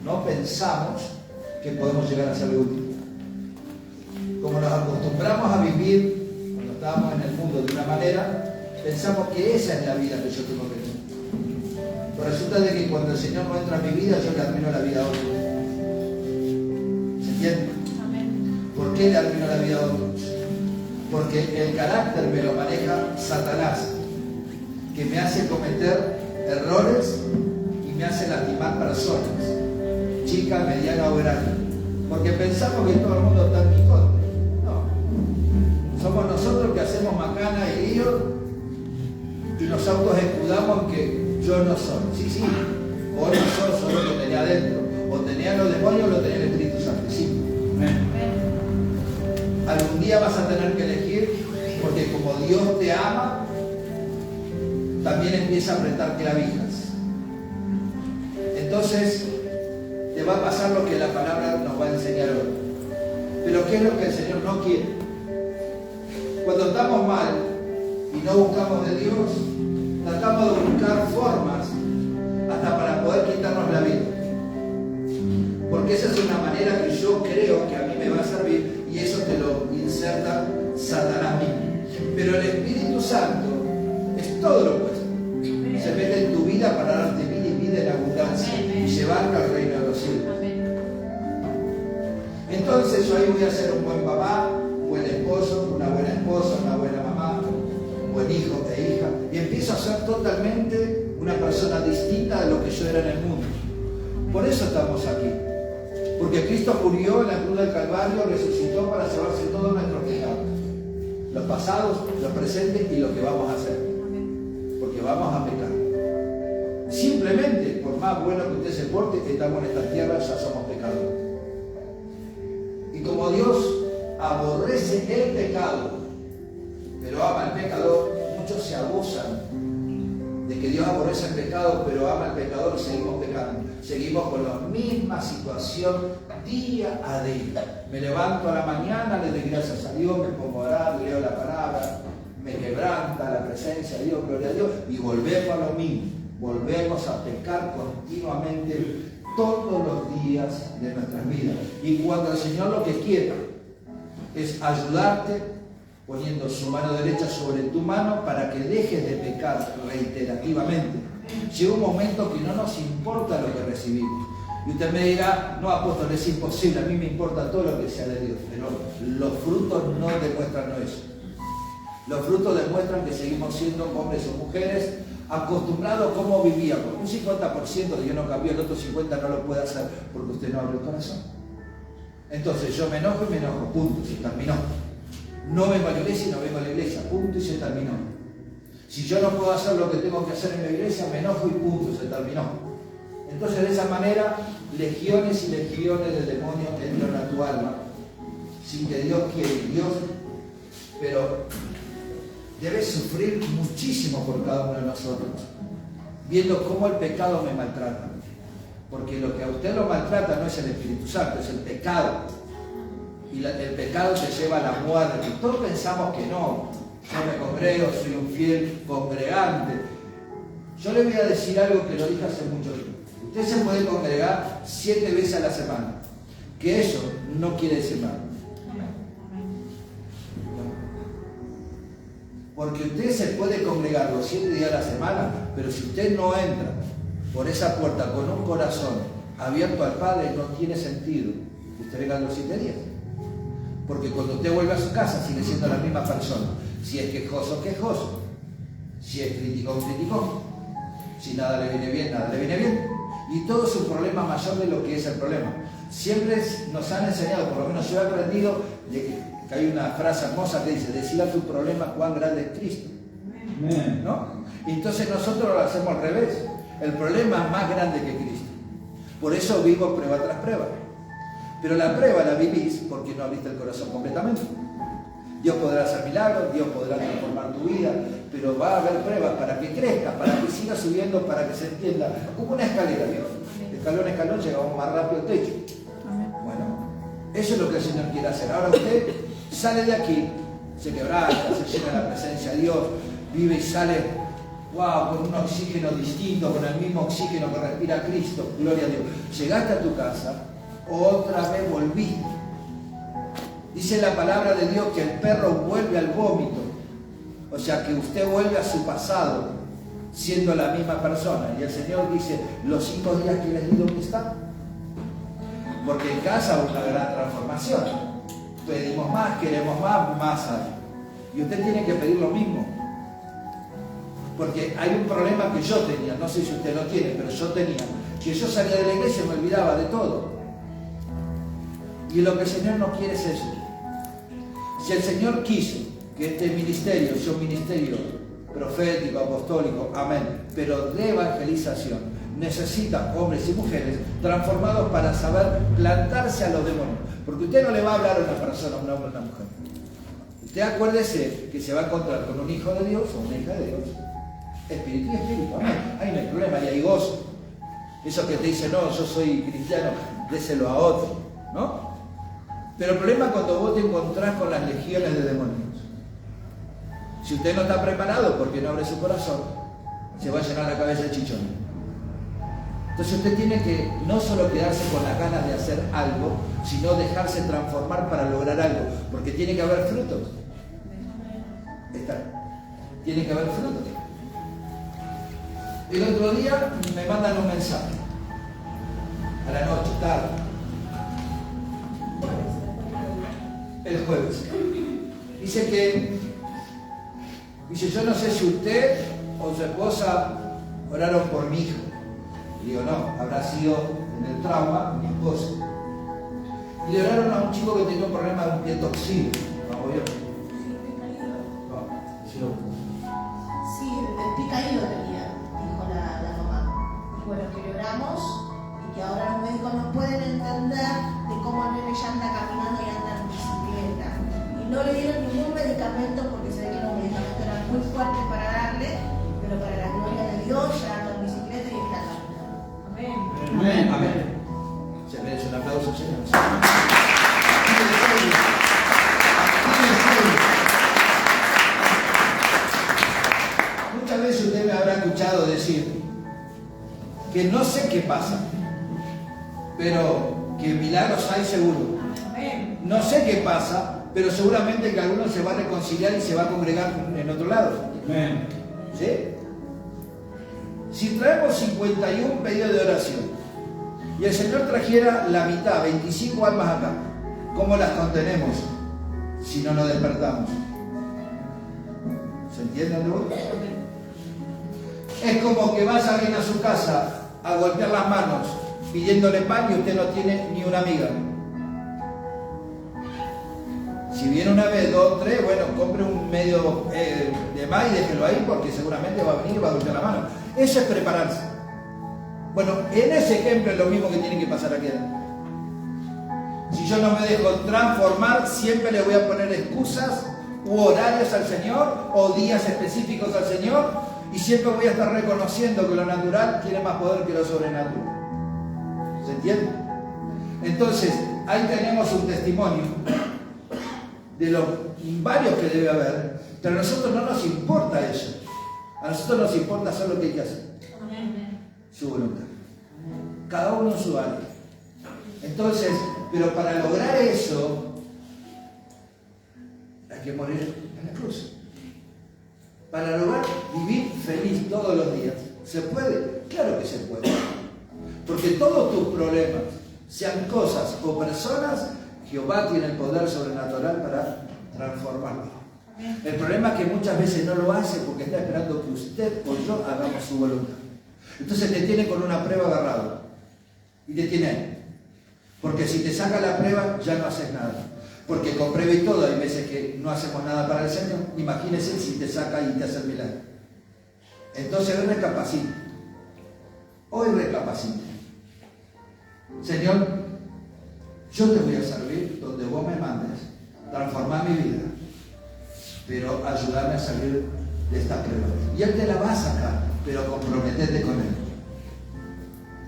no pensamos que podemos llegar a ser útiles. Como nos acostumbramos a vivir cuando estábamos en el mundo de una manera, pensamos que esa es la vida que yo tengo que tener. Pero resulta de que cuando el Señor no entra en mi vida, yo le arruino la vida a otro. ¿Se entiende? Amén. ¿Por qué le arruino la vida a otros? Porque el carácter me lo maneja Satanás, que me hace cometer errores y me hace lastimar personas, chica, mediana o grande. Porque pensamos que todo el mundo está en mi contra. No. Somos nosotros que hacemos macana y lío y nos autoescudamos que yo no soy. Sí, vos no sos, sos lo que tenía adentro. O tenía los demonios o lo tenía el Espíritu Santo. Sí. Algún día vas a tener que elegir, porque como Dios te ama, también empieza a apretar clavijas. Entonces, te va a pasar lo que la palabra nos va a enseñar hoy. Pero ¿qué es lo que el Señor no quiere? Cuando estamos mal y no buscamos de Dios, tratamos de buscar formas hasta para poder quitarnos la vida. Porque esa es una manera que yo creo que a mí me va a servir y eso te lo inserta Satanás mismo. Pero el Espíritu Santo es todo lo opuesto. Se mete en tu vida para darte vida y vida en abundancia y llevarte al reino de los cielos. Entonces yo ahí voy a ser un buen papá, un buen esposo, una buena esposa, una buena mamá, un buen hijo e hija, y empiezo a ser totalmente una persona distinta de lo que yo era en el mundo. Por eso estamos aquí. Porque Cristo murió en la cruz del Calvario, resucitó para llevarse todos nuestros pecados. Los pasados, los presentes y lo que vamos a hacer. Porque vamos a pecar. Simplemente, por más bueno que usted se porte, estamos en esta tierra, ya somos pecadores. Y como Dios aborrece el pecado, pero ama al pecador, muchos se abusan de que Dios aborrece el pecado, pero ama al pecador, seguimos pecando. Seguimos con la misma situación día a día. Me levanto a la mañana, le doy gracias a Dios, me pongo a orar, leo la palabra, me quebranta la presencia de Dios, gloria a Dios, y volvemos a lo mismo. Volvemos a pecar continuamente todos los días de nuestras vidas. Y cuando el Señor lo que quiere es ayudarte, poniendo su mano derecha sobre tu mano para que dejes de pecar reiterativamente. Llega un momento que no nos importa lo que recibimos. Y usted me dirá, no, apóstol, es imposible, a mí me importa todo lo que sea de Dios. Pero los frutos no demuestran eso. Los frutos demuestran que seguimos siendo hombres o mujeres acostumbrados a cómo vivíamos. Un 50% de yo no cambió, el otro 50% no lo puede hacer porque usted no abre el corazón. Entonces yo me enojo y me enojo, punto, se terminó. No vengo a la iglesia y no vengo a la iglesia, punto y se terminó. Si yo no puedo hacer lo que tengo que hacer en la iglesia, me enojo y punto, se terminó. Entonces de esa manera, legiones y legiones de demonios entran a tu alma, sin que Dios quiera, Dios, pero debes sufrir muchísimo por cada uno de nosotros, viendo cómo el pecado me maltrata. Porque lo que a usted lo maltrata no es el Espíritu Santo, es el pecado. Y el pecado te lleva a la muerte. Todos pensamos que no. Yo me congrego, soy un fiel congregante. Yo le voy a decir algo que lo dije hace mucho tiempo. Usted se puede congregar 7 veces a la semana. Que eso no quiere decir nada. Porque usted se puede congregar los 7 días a la semana, pero si usted no entra por esa puerta con un corazón abierto al Padre, no tiene sentido que usted venga los 7 días. Porque cuando usted vuelve a su casa sigue siendo la misma persona. Si es quejoso, quejoso. Si es crítico, crítico. Si nada le viene bien, nada le viene bien. Y todo es un problema mayor de lo que es el problema. Siempre nos han enseñado, por lo menos yo he aprendido, que hay una frase hermosa que dice, decir a tu problema cuán grande es Cristo. ¿No? Y entonces nosotros lo hacemos al revés. El problema es más grande que Cristo. Por eso vivo prueba tras prueba. Pero la prueba la vivís porque no abriste el corazón completamente. Dios podrá hacer milagros, Dios podrá transformar tu vida, pero va a haber pruebas para que crezca, para que siga subiendo, para que se entienda. Como una escalera, Dios. De escalón a escalón llegamos más rápido al techo. Bueno, eso es lo que el Señor quiere hacer. Ahora usted sale de aquí, se quebranta, se llena la presencia de Dios, vive y sale wow, con un oxígeno distinto, con el mismo oxígeno que respira Cristo, gloria a Dios. Llegaste a tu casa, otra vez volviste. Dice la palabra de Dios que el perro vuelve al vómito. O sea que usted vuelve a su pasado, siendo la misma persona. Y el Señor dice, los 5 días que les di, ¿dónde están? Porque en casa hubo una gran transformación. Pedimos más, queremos más hay. Y usted tiene que pedir lo mismo. Porque hay un problema que yo tenía, no sé si usted lo tiene, pero yo tenía, que yo salía de la iglesia y me olvidaba de todo. Y lo que el Señor no quiere es eso. Si el Señor quiso que este ministerio sea un ministerio profético, apostólico, amén, pero de evangelización, necesita hombres y mujeres transformados para saber plantarse a los demonios. Porque usted no le va a hablar a una persona, a un hombre o a una mujer. Usted acuérdese que se va a encontrar con un hijo de Dios o una hija de Dios. Espíritu y espíritu, amén. Ahí no hay problema, y hay gozo. Eso que te dice, no, yo soy cristiano, déselo a otro, ¿no? Pero el problema es cuando vos te encontrás con las legiones de demonios. Si usted no está preparado porque no abre su corazón, se va a llenar la cabeza de chichones. Entonces usted tiene que no solo quedarse con las ganas de hacer algo, sino dejarse transformar para lograr algo, porque tiene que haber frutos. Tiene que haber frutos. El otro día me mandan un mensaje, a la noche, tarde, el jueves. Dice, yo no sé si usted o su esposa oraron por mi hijo. Y digo, no, habrá sido en el trauma mi esposa. Y le oraron a un chico que tenía un problema de un pie torcido. ¿Vamos bien? Sí, el pie caído tenía, dijo la mamá. Y bueno, que le oramos y que ahora los médicos no pueden entender de cómo el nene ya anda caminando y anda en bicicleta. Y no le dieron ningún medicamento porque se ve que los medicamentos eran muy fuertes para darle, pero para la gloria de Dios ya anda en bicicleta y está caminando. Amén. Amén. Amén. Se merece un aplauso, Señor. Muchas veces usted me habrá escuchado decir que no sé qué pasa, pero que milagros hay seguro. No sé qué pasa, pero seguramente que alguno se va a reconciliar y se va a congregar en otro lado. ¿Sí? Si traemos 51 pedidos de oración y el Señor trajera la mitad, 25 almas acá, ¿cómo las contenemos si no nos despertamos? ¿Se entiende dónde voy? Es como que vas a alguien a su casa a golpear las manos pidiéndole pan y usted no tiene ni una amiga. Si viene una vez, 2, 3, bueno, compre un medio de más y déjelo ahí porque seguramente va a venir y va a golpear la mano. Eso es prepararse. Bueno, en ese ejemplo es lo mismo que tiene que pasar aquí. Si yo no me dejo transformar, siempre le voy a poner excusas u horarios al Señor o días específicos al Señor y siempre voy a estar reconociendo que lo natural tiene más poder que lo sobrenatural. ¿Se entiende? Entonces, ahí tenemos un testimonio de los varios que debe haber, pero a nosotros no nos importa eso. A nosotros nos importa hacer lo que hay que hacer. Su voluntad. Cada uno en su área. Entonces, pero para lograr eso, hay que morir en la cruz. Para lograr vivir feliz todos los días, ¿se puede? Claro que se puede. Porque todos tus problemas, sean cosas o personas, Jehová tiene el poder sobrenatural para transformarlo. El problema es que muchas veces no lo hace porque está esperando que usted o yo hagamos su voluntad. Entonces te tiene con una prueba agarrado y te tiene ahí. Porque si te saca la prueba ya no haces nada. Porque con prueba y todo hay veces que no hacemos nada para el Señor. Imagínese si te saca y te hace el milagro. Entonces hoy recapacite. Hoy recapacite. Señor, yo te voy a servir donde vos me mandes, transformar mi vida, pero ayudarme a salir de esta prueba. Y Él te la va a sacar, pero comprometete con Él.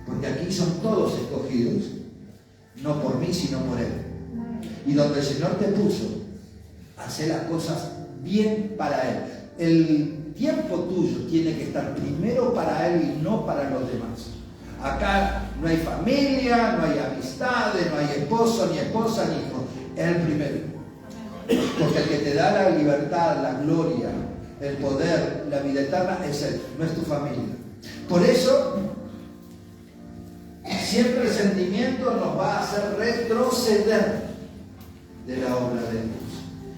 Porque aquí son todos escogidos, no por mí, sino por Él. Y donde el Señor te puso, hace las cosas bien para Él. tiempo tuyo tiene que estar primero para Él y no para los demás. Acá no hay familia, no hay amistades, no hay esposo, ni esposa, ni hijo. Él primero. Porque el que te da la libertad, la gloria, el poder, la vida eterna es Él, no es tu familia. Por eso, siempre el sentimiento nos va a hacer retroceder de la obra de Dios.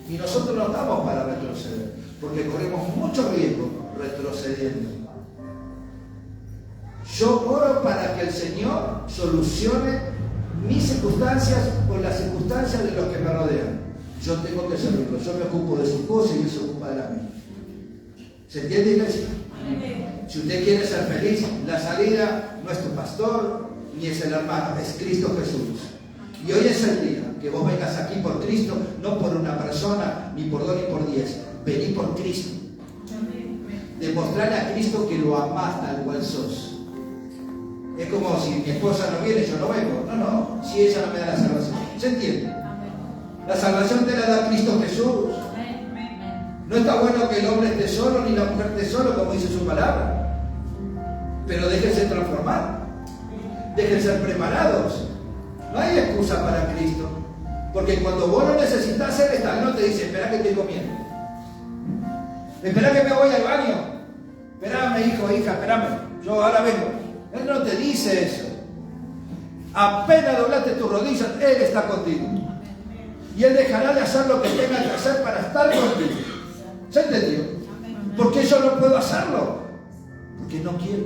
Y nosotros no estamos para retroceder, porque corremos mucho riesgo retrocediendo. Yo oro para que el Señor solucione mis circunstancias o las circunstancias de los que me rodean. Yo tengo que servirlo, yo me ocupo de sus cosas y él se ocupa de la mía. ¿Se entiende, iglesia? Si usted quiere ser feliz, la salida no es tu pastor ni es el hermano, es Cristo Jesús. Y hoy es el día que vos vengas aquí por Cristo, no por una persona, ni por 2 ni por 10. Vení por Cristo. Demostrarle a Cristo que lo amás tal cual sos. Es como si mi esposa no viene, yo no vengo. No, si ella no me da la salvación. ¿Se entiende? La salvación te la da Cristo Jesús. No está bueno que el hombre esté solo ni la mujer esté solo, como dice su palabra. Pero déjense transformar. Déjense ser preparados. No hay excusa para Cristo. Porque cuando vos lo necesitas, Él está. Él no te dice, espera que estoy comiendo. Espera que me voy al baño. Espérame, hijo, hija, espérame. Yo ahora vengo. Él no te dice eso. Apenas doblaste tus rodillas, Él está contigo. Y Él dejará de hacer lo que tenga que hacer para estar contigo. ¿Se entendió? ¿Por qué yo no puedo hacerlo? Porque no quiero.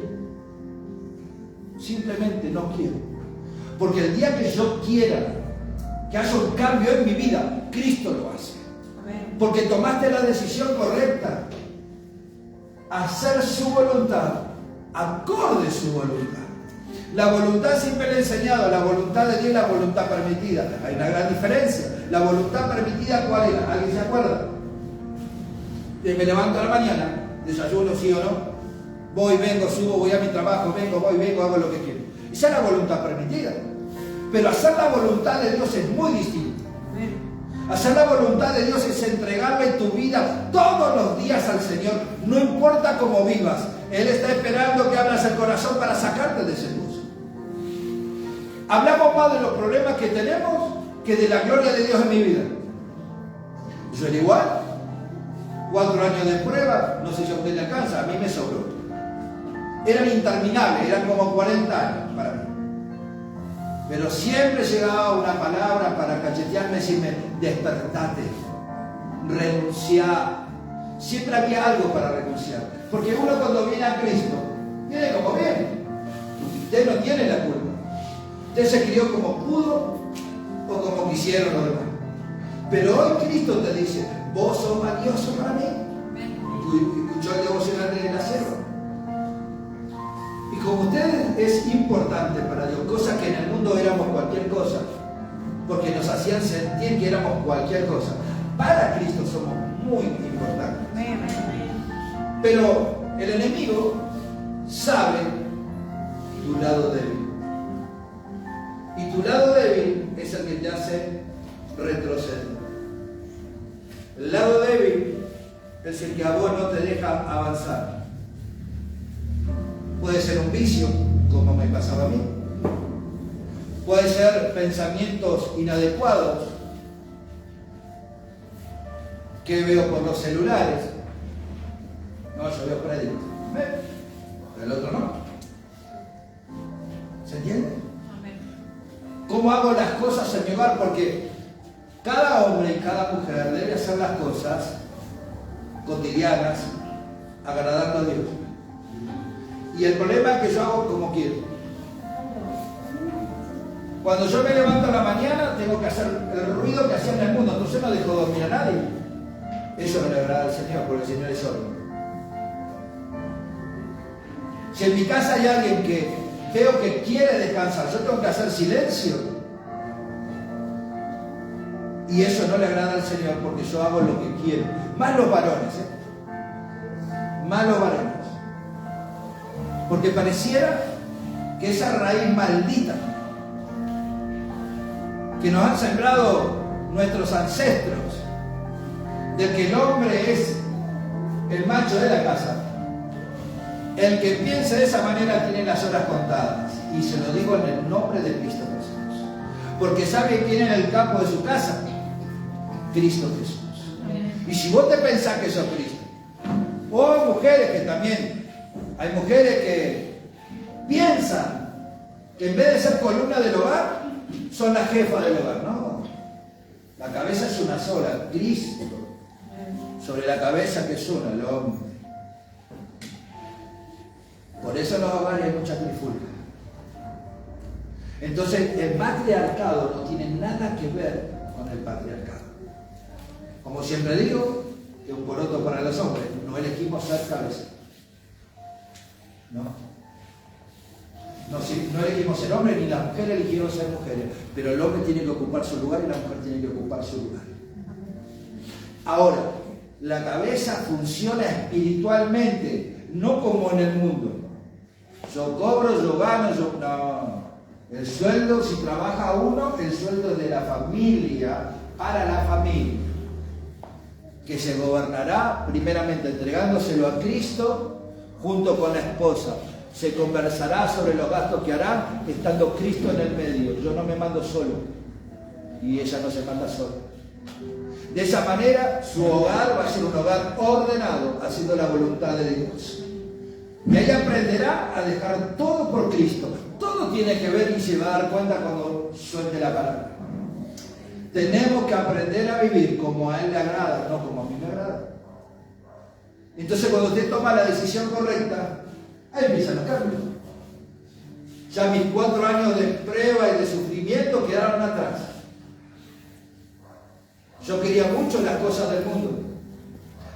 Simplemente no quiero. Porque el día que yo quiera que haya un cambio en mi vida, Cristo lo hace. Porque tomaste la decisión correcta. Hacer su voluntad, acorde su voluntad. La voluntad siempre le he enseñado, la voluntad de Dios y la voluntad permitida. Hay una gran diferencia. La voluntad permitida, ¿cuál era? ¿Alguien se acuerda? Me levanto a la mañana, desayuno, sí o no, voy, vengo, subo, voy a mi trabajo, vengo, voy, vengo, hago lo que quiero. Esa es la voluntad permitida. Pero hacer la voluntad de Dios es muy distinto. Hacer la voluntad de Dios es entregarle tu vida todos los días al Señor, no importa cómo vivas. Él está esperando que abras el corazón para sacarte de ese pozo. Hablamos más de los problemas que tenemos que de la gloria de Dios en mi vida. Yo era igual. 4 años de prueba, no sé si a usted le alcanza, a mí me sobró. Eran interminables, eran como 40 años para mí. Pero siempre llegaba una palabra para cachetearme y decirme, despertate, renunciá. Siempre había algo para renunciar. Porque uno cuando viene a Cristo, viene como viene. Usted no tiene la culpa. Usted se crió como pudo o como quisieron los demás. Pero hoy Cristo te dice, vos sos valioso para mí. Escuchó el devocional de la selva. Y como ustedes es importante para Dios, cosa que en el mundo éramos cualquier cosa, porque nos hacían sentir que éramos cualquier cosa. Para Cristo somos muy importantes. Pero el enemigo sabe tu lado débil. Y tu lado débil es el que te hace retroceder. El lado débil es el que a vos no te deja avanzar. Puede ser un vicio, como me pasaba a mí. Puede ser pensamientos inadecuados que veo por los celulares. No, yo veo prédicos. El otro no. ¿Se entiende? ¿Cómo hago las cosas en mi hogar? Porque cada hombre y cada mujer debe hacer las cosas cotidianas, agradando a Dios. Y el problema es que yo hago como quiero. Cuando yo me levanto a la mañana, tengo que hacer el ruido que hacía en el mundo. Entonces no dejo dormir a nadie. Eso no le agrada al Señor, porque el Señor es orden. Si en mi casa hay alguien que veo que quiere descansar, yo tengo que hacer silencio. Y eso no le agrada al Señor, porque yo hago lo que quiero. Más los varones, Más los varones. Porque pareciera que esa raíz maldita que nos han sembrado nuestros ancestros, del que el hombre es el macho de la casa. El que piense de esa manera tiene las horas contadas. Y se lo digo en el nombre de Cristo Jesús. Porque ¿sabe quién es el capo de su casa? Cristo Jesús. Y si vos te pensás que sos Cristo, o mujeres que también, hay mujeres que piensan que en vez de ser columna del hogar, son la jefa del hogar. No, la cabeza es una sola, Cristo. Sobre la cabeza que es una, el hombre. Por eso en los hogares hay mucha trifulca. Entonces el matriarcado no tiene nada que ver con el patriarcado. Como siempre digo, es un poroto para los hombres, no elegimos ser cabeza. No elegimos ser hombres, ni las mujeres eligieron ser mujeres, pero el hombre tiene que ocupar su lugar y la mujer tiene que ocupar su lugar. Ahora, la cabeza funciona espiritualmente, no como en el mundo. Yo cobro, yo gano, no. El sueldo, si trabaja uno, el sueldo es de la familia, para la familia, que se gobernará primeramente entregándoselo a Cristo junto con la esposa. Se conversará sobre los gastos que harán estando Cristo en el medio. Yo no me mando solo y ella no se manda sola. De esa manera su hogar va a ser un hogar ordenado, haciendo la voluntad de Dios. Y ella aprenderá a dejar todo por Cristo. Todo tiene que ver y se va a dar cuenta cuando suelte la palabra. Tenemos que aprender a vivir como a Él le agrada, no como a mí me agrada. Entonces cuando usted toma la decisión correcta, ahí empiezan los cambios. Ya mis 4 años de prueba y de sufrimiento quedaron atrás. Yo quería mucho las cosas del mundo.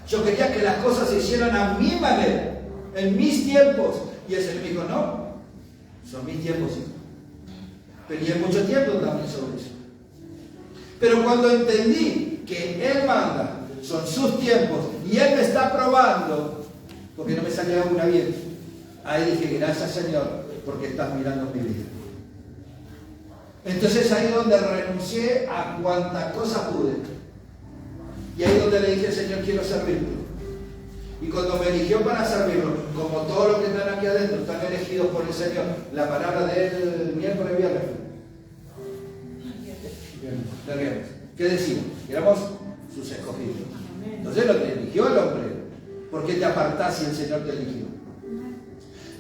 Yo quería que las cosas se hicieran a mi manera, en mis tiempos. Y el Señor me dijo, no, son mis tiempos, hijo. Peleé mucho tiempo también sobre eso. Pero cuando entendí que Él manda, son sus tiempos, y Él me está probando, porque no me salía una bien, ahí dije, gracias Señor, porque estás mirando mi vida. Entonces ahí donde renuncié a cuanta cosa pude. Y ahí donde le dije, Señor, quiero servirte. Y cuando me eligió para servirlo, como todos los que están aquí adentro están elegidos por el Señor, la palabra de Él miércoles, viernes. ¿Qué decimos? Éramos sus escogidos. Entonces lo que eligió el hombre. ¿Por qué te apartás si el Señor te eligió?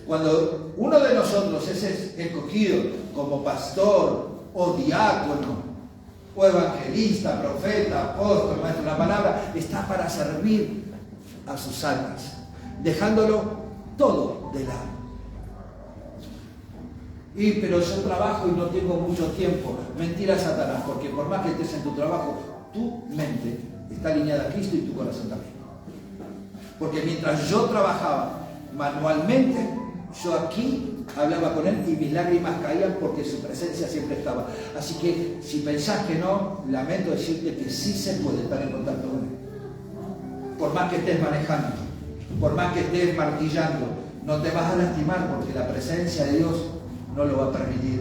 Cuando uno de nosotros es escogido como pastor o diácono o evangelista, profeta, apóstol, maestro, la palabra está para servir a sus almas, dejándolo todo de lado. Pero yo trabajo y no tengo mucho tiempo. Mentira, Satanás, porque por más que estés en tu trabajo, tu mente está alineada a Cristo y tu corazón también. Porque mientras yo trabajaba manualmente, yo aquí hablaba con Él y mis lágrimas caían porque su presencia siempre estaba. Así que si pensás que no, lamento decirte que sí se puede estar en contacto con Él. Por más que estés manejando, por más que estés martillando, no te vas a lastimar porque la presencia de Dios no lo va a permitir.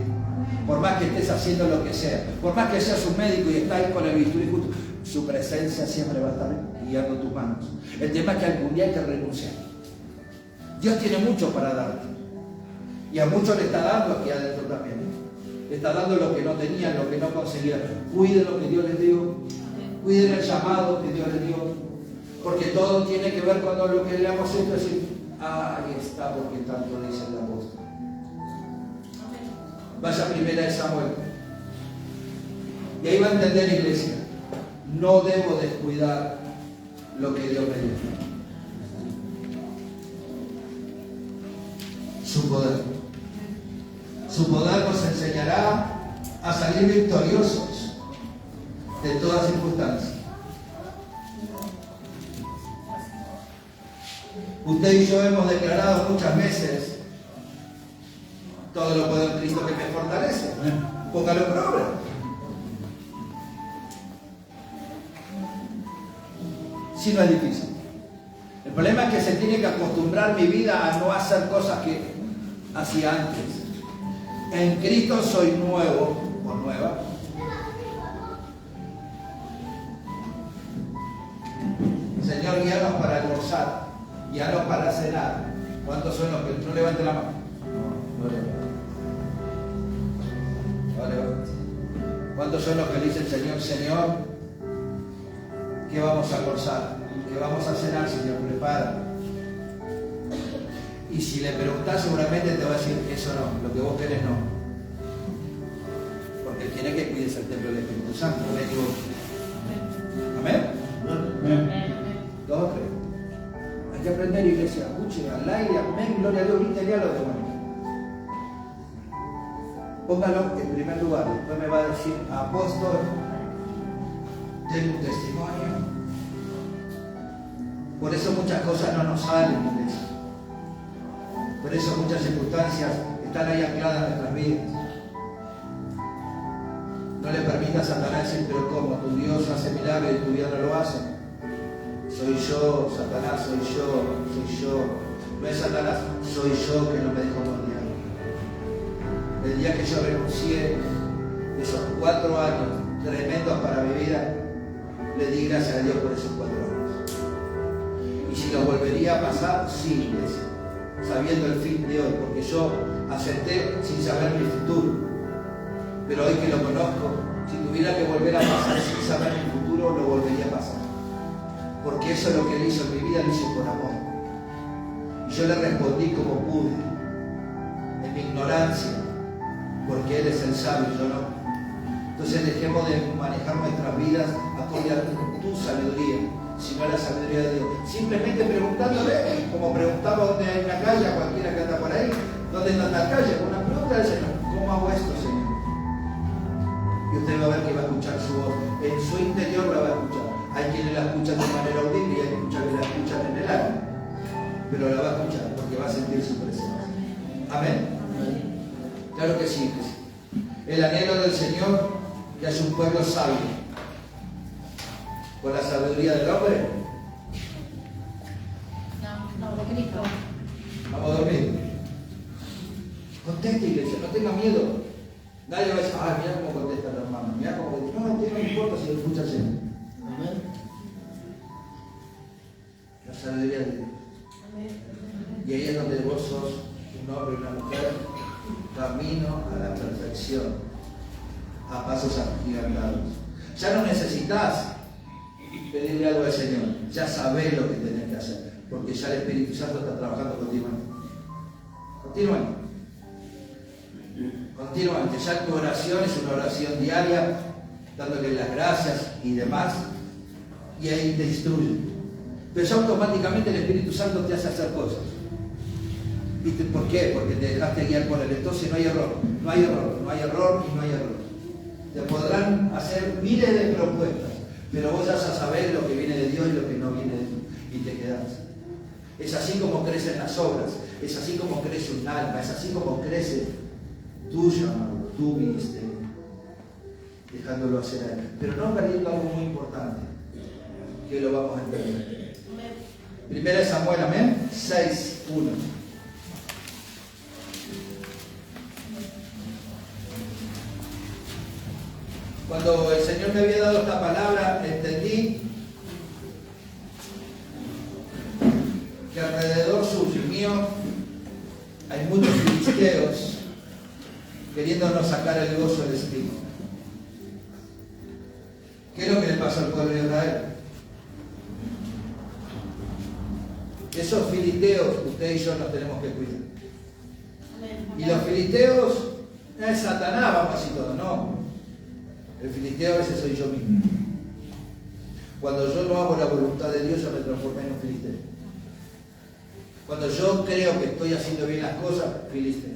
Por más que estés haciendo lo que sea, por más que seas un médico y estás ahí con el bisturí justo, su presencia siempre va a estar guiando tus manos. El tema es que algún día hay que renunciar. Dios tiene mucho para darte. Y a muchos le está dando aquí adentro también. Le está dando lo que no tenían, lo que no conseguían. Cuiden lo que Dios les dio. Cuiden el llamado que Dios les dio. Porque todo tiene que ver con lo que le hemos hecho. Decir, ahí está, porque tanto dice el apóstol. Vaya primera de Samuel. Y ahí va a entender, iglesia. No debo descuidar lo que Dios me dio. Su poder. Su poder nos enseñará a salir victoriosos de todas circunstancias. Usted y yo hemos declarado muchas veces, todo lo puedo en Cristo que me fortalece. Póngalo por obra. Si no es difícil. El problema es que se tiene que acostumbrar mi vida a no hacer cosas que hacía antes. En Cristo soy nuevo o nueva. Señor, guíanos para almorzar. Ya no para cenar. ¿Cuántos son los que no levanten la mano? No levanten. No levanten. ¿Cuántos son los que dicen, Señor, Señor, qué vamos a almorzar? ¿Qué vamos a cenar, Señor? Prepara. Y si le preguntás, seguramente te va a decir, eso no, lo que vos querés no. Porque quiere que cuides el templo del Espíritu Santo. ¿Amén? Amén. 2 o 3. Hay que aprender, iglesia. Escuche, al aire, amén, gloria a Dios, grítale a los demonios. Póngalo en primer lugar. Después me va a decir, apóstol, tengo un testimonio. Por eso muchas cosas no nos salen, iglesia. Por eso muchas circunstancias están ahí ancladas en nuestras vidas. No le permita a Satanás decir, pero ¿cómo? Tu Dios hace milagros y tu vida no lo hace. Soy yo, Satanás, soy yo. No es Satanás, soy yo que no me dejo moldear. El día que yo renuncié, esos 4 años tremendos para mi vida, le di gracias a Dios por esos 4 años. Y si lo volvería a pasar, sí, iglesia, sabiendo el fin de hoy, porque yo acepté sin saber mi futuro. Pero hoy que lo conozco, si tuviera que volver a pasar sin saber mi futuro, lo volvería a pasar. Porque eso es lo que él hizo en mi vida, lo hizo con amor. Y yo le respondí como pude, en mi ignorancia, porque él es el sabio y yo no. Entonces dejemos de manejar nuestras vidas acorde a tu sabiduría, sino a la sabiduría de Dios. Simplemente preguntándole, como preguntaba dónde hay una calle, a cualquiera que anda por ahí, ¿dónde está la calle? Con una pregunta del Señor, ¿cómo hago esto, Señor? Y usted va a ver que va a escuchar su voz. En su interior la va a escuchar. Hay quienes la escuchan de manera audible y hay quienes la escuchan en el alma. Pero la va a escuchar porque va a sentir su presencia. Amén. Claro que sí. El anhelo del Señor que haya un pueblo sabio. Con la sabiduría del hombre. No, de Cristo. Vamos a dormir. Conteste, iglesia, no tenga miedo. Nadie va a decir, mira cómo contesta la hermana, mira cómo contesta. No, no importa si lo escucha el Señor. Amén. La sabiduría de Dios. Y ahí es donde vos sos un hombre y una mujer, camino a la perfección, a pasos agigantados. Ya no necesitas pedirle algo al Señor, ya sabés lo que tenés que hacer, porque ya el Espíritu Santo está trabajando continuamente. Continuamente, ya tu oración es una oración diaria, dándole las gracias y demás, y ahí te instruye. Pero ya automáticamente el Espíritu Santo te hace hacer cosas. ¿Viste por qué? Porque te dejaste guiar por él. Entonces no hay error. Te podrán hacer miles de propuestas, pero vos ya sabés lo que viene de Dios y lo que no viene de Dios, y te quedás. Es así como crecen las obras, es así como crece un alma, es así como crece tu llamado, tu ministerio, dejándolo hacer a él. Pero no perdiendo algo muy importante, que lo vamos a entender. Primera de Samuel, amén, 6:1. Cuando el Señor me había dado esta palabra, entendí que alrededor suyo y mío hay muchos filisteos queriéndonos sacar el gozo del espíritu. ¿Qué es lo que le pasó al pueblo de Israel? Esos filisteos, usted y yo nos tenemos que cuidar. Y los filisteos no es Satanás, vamos así todo, no. El filisteo a veces soy yo mismo. Cuando yo no hago la voluntad de Dios, yo me transformé en un filisteo. Cuando yo creo que estoy haciendo bien las cosas, filisteo.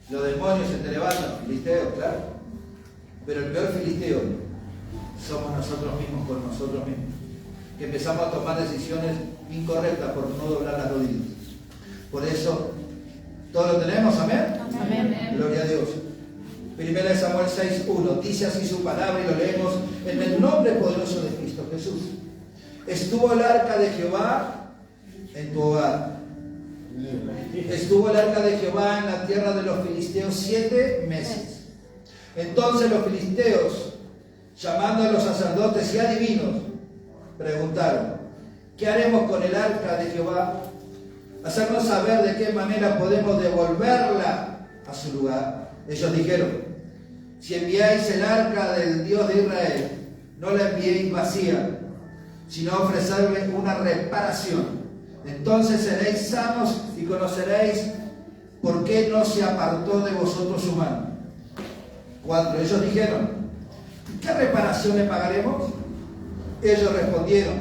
Los demonios se te levantan, filisteo, claro. Pero el peor filisteo somos nosotros mismos con nosotros mismos. Que empezamos a tomar decisiones incorrectas por no doblar las rodillas. Por eso, ¿todo lo tenemos? ¿Amén? Amén. Gloria a Dios. Primera de Samuel 6:1, dice así su palabra y lo leemos en el nombre poderoso de Cristo Jesús. Estuvo el arca de Jehová en tu hogar. Estuvo el arca de Jehová en la tierra de los filisteos 7 meses. Entonces los filisteos, llamando a los sacerdotes y adivinos, preguntaron: ¿Qué haremos con el arca de Jehová? Hacernos saber de qué manera podemos devolverla a su lugar. Ellos dijeron: si enviáis el arca del Dios de Israel, no la enviéis vacía, sino ofrecerle una reparación. Entonces seréis sanos y conoceréis por qué no se apartó de vosotros su mano. 4. Ellos dijeron: ¿qué reparación le pagaremos? Ellos respondieron: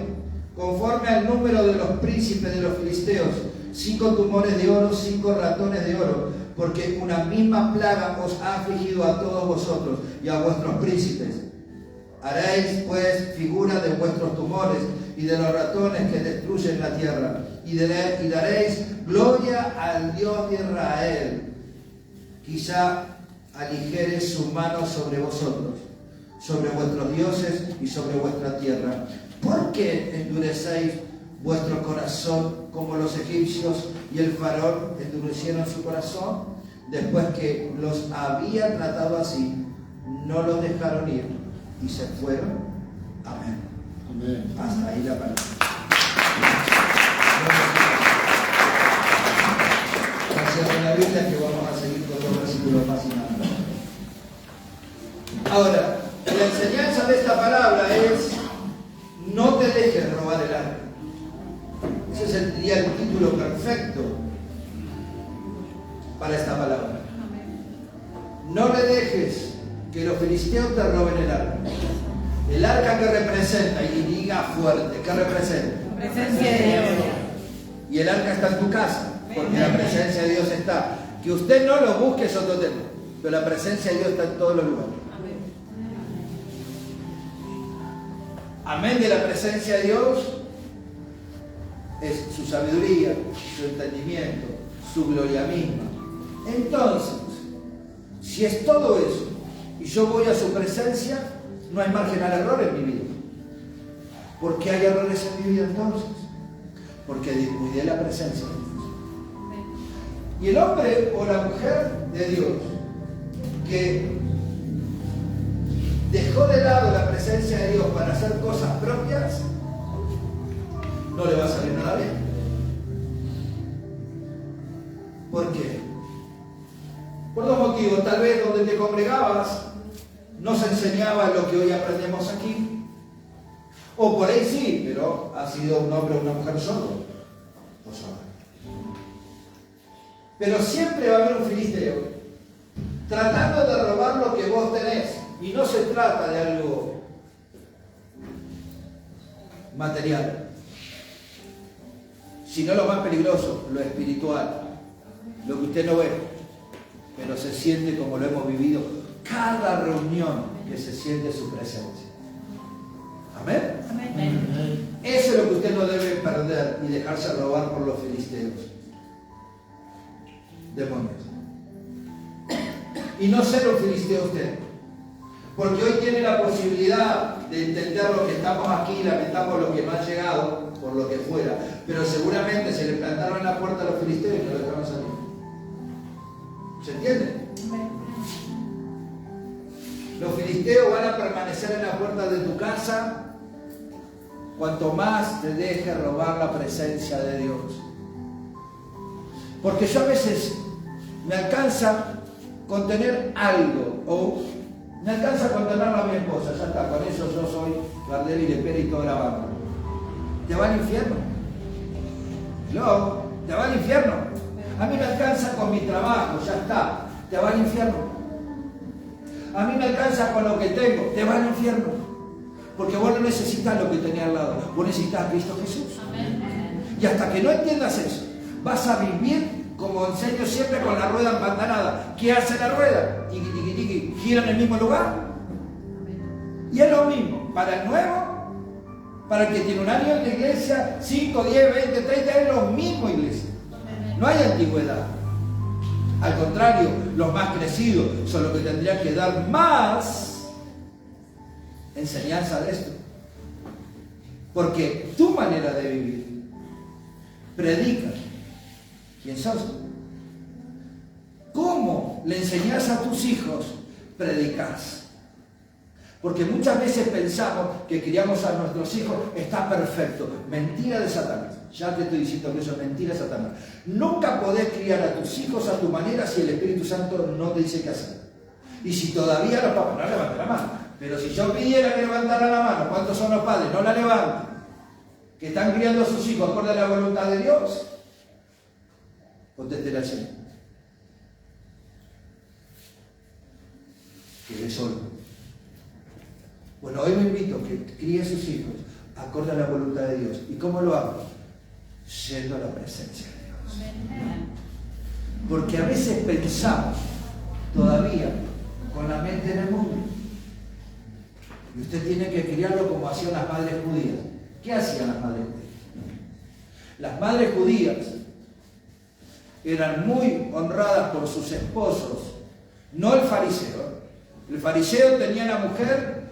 conforme al número de los príncipes de los filisteos, 5 tumores de oro, 5 ratones de oro, porque una misma plaga os ha afligido a todos vosotros y a vuestros príncipes. Haréis pues figura de vuestros tumores y de los ratones que destruyen la tierra, y daréis gloria al Dios de Israel. Quizá aligere su mano sobre vosotros, sobre vuestros dioses y sobre vuestra tierra. ¿Por qué endurecéis vuestro corazón como los egipcios y el faraón endurecieron su corazón? Después que los había tratado así, no los dejaron ir y se fueron. Amén. Amén. Hasta ahí la palabra. Gracias a la Biblia, que vamos a seguir con los versículos más y nada. Ahora, la enseñanza de esta palabra es: no te dejes robar el arca. Ese sería el título perfecto para esta palabra. No le dejes que los filisteos te roben el arca. El arca que representa, y diga fuerte, ¿qué representa? La presencia de Dios. Y el arca está en tu casa, porque la presencia de Dios está. Que usted no lo busque es otro tema, pero la presencia de Dios está en todos los lugares. Amén de la presencia de Dios es su sabiduría, su entendimiento, su gloria misma. Entonces, si es todo eso y yo voy a su presencia, no hay margen al error en mi vida. ¿Por qué hay errores en mi vida entonces? Porque descuidé la presencia de Dios. Y el hombre o la mujer de Dios que dejó de lado la presencia de Dios para hacer cosas propias, no le va a salir nada bien. ¿Por qué? Por dos motivos. Tal vez donde te congregabas no se enseñaba lo que hoy aprendemos aquí. O por ahí sí, pero ha sido un hombre o una mujer solo. No sabe. Pero siempre va a haber un filisteo tratando de robar lo que vos tenés. Y no se trata de algo material, sino lo más peligroso, lo espiritual, lo que usted no ve, pero se siente como lo hemos vivido cada reunión que se siente su presencia. ¿Amén? Amén. Eso es lo que usted no debe perder y dejarse robar por los filisteos. Demonios. Y no ser un filisteo usted. Porque hoy tiene la posibilidad de entender lo que estamos aquí, lamentamos lo que no ha llegado, por lo que fuera. Pero seguramente se le plantaron en la puerta a los filisteos y no lo dejaron salir. ¿Se entiende? Los filisteos van a permanecer en la puerta de tu casa cuanto más te deje robar la presencia de Dios. Porque yo a veces me alcanza con tener algo, o me alcanza con tenerlo a mi esposa, ya está, con eso yo soy Gardel y Lepera y toda la banda. ¿Te va al infierno? No, te va al infierno. A mí me alcanza con mi trabajo, ya está, te va al infierno. A mí me alcanza con lo que tengo, te va al infierno. Porque vos no necesitas lo que tenés al lado, vos necesitas a Cristo Jesús. Amén. Y hasta que no entiendas eso, vas a vivir, como enseño siempre, con la rueda empantanada. ¿Qué hace la rueda? Tiqui, tiqui, tiqui, gira en el mismo lugar. Y es lo mismo, para el nuevo, para el que tiene un año en la iglesia, 5, 10, 20, 30, es lo mismo, iglesia. No hay antigüedad. Al contrario, los más crecidos son los que tendrían que dar más enseñanza de esto. Porque tu manera de vivir predica quién sos. ¿Cómo le enseñás a tus hijos? Predicás. Porque muchas veces pensamos que criamos a nuestros hijos, está perfecto. Mentira de Satanás. Ya te estoy diciendo que eso es mentira de Satanás. Nunca podés criar a tus hijos a tu manera si el Espíritu Santo no te dice qué hacer. Y si todavía los papás no levantan la mano. Pero si yo pidiera que levantaran la mano, ¿cuántos son los padres? No la levantan. Que están criando a sus hijos acorde a la voluntad de Dios. Contéstele al Señor. Quedé solo. Bueno, hoy me invito a que críe a sus hijos acorde a la voluntad de Dios. ¿Y cómo lo hago? Yendo a la presencia de Dios. Porque a veces pensamos todavía con la mente en el mundo. Y usted tiene que criarlo como hacían las madres judías. ¿Qué hacían las madres judías? Las madres judías eran muy honradas por sus esposos, no el fariseo. El fariseo tenía a la mujer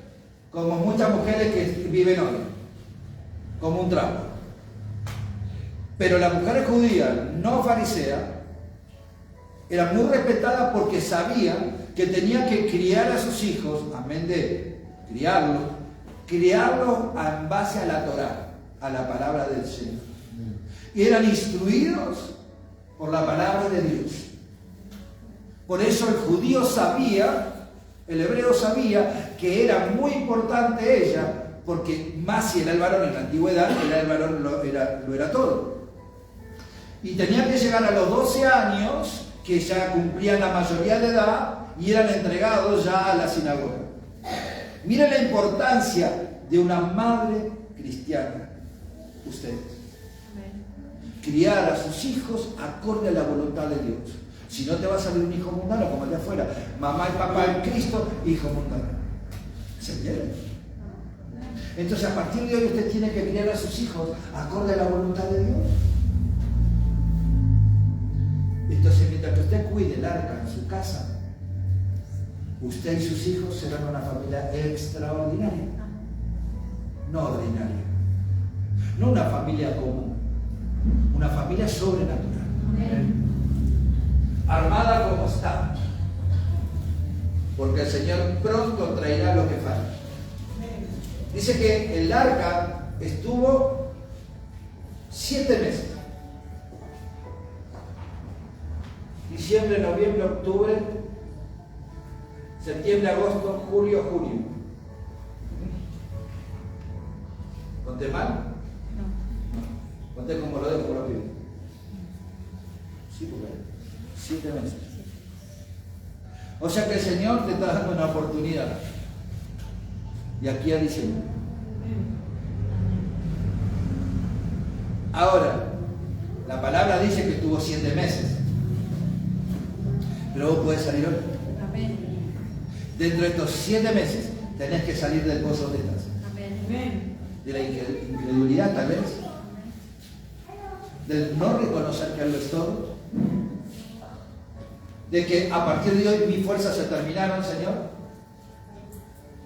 como muchas mujeres que viven hoy, como un trapo. Pero la mujer judía, no farisea, era muy respetada porque sabía que tenía que criar a sus hijos, amén de criarlos en base a la Torá, a la palabra del Señor. Y eran instruidos por la palabra de Dios. Por eso el judío sabía, el hebreo sabía que era muy importante ella, porque más si era el varón en la antigüedad, era el varón lo era todo. Y tenía que llegar a los 12 años, que ya cumplían la mayoría de edad, y eran entregados ya a la sinagoga. Miren la importancia de una madre cristiana, ustedes. Criar a sus hijos acorde a la voluntad de Dios. Si no te va a salir un hijo mundano como el de afuera. Mamá y papá en Cristo, hijo mundano. ¿Se entiende? Entonces a partir de hoy usted tiene que criar a sus hijos acorde a la voluntad de Dios. Entonces mientras que usted cuide el arca en su casa, usted y sus hijos serán una familia extraordinaria. No ordinaria. No una familia común. Una familia sobrenatural. Armada como está. Porque el Señor pronto traerá lo que falta. Dice que el arca estuvo 7 meses. Diciembre, noviembre, octubre, septiembre, agosto, julio, junio. ¿Conté mal? No. ¿Conté como lo dejo por lo que? Sí, porque 7 meses. O sea que el Señor te está dando una oportunidad. Y aquí a diciembre. Ahora, la palabra dice que estuvo 7 meses. Pero vos podés salir hoy. Amén. Dentro de estos 7 meses tenés que salir del pozo donde estás. Amén. De la incredulidad tal vez. Del no reconocer que Él lo es todo. De que a partir de hoy mis fuerzas se terminaron, Señor.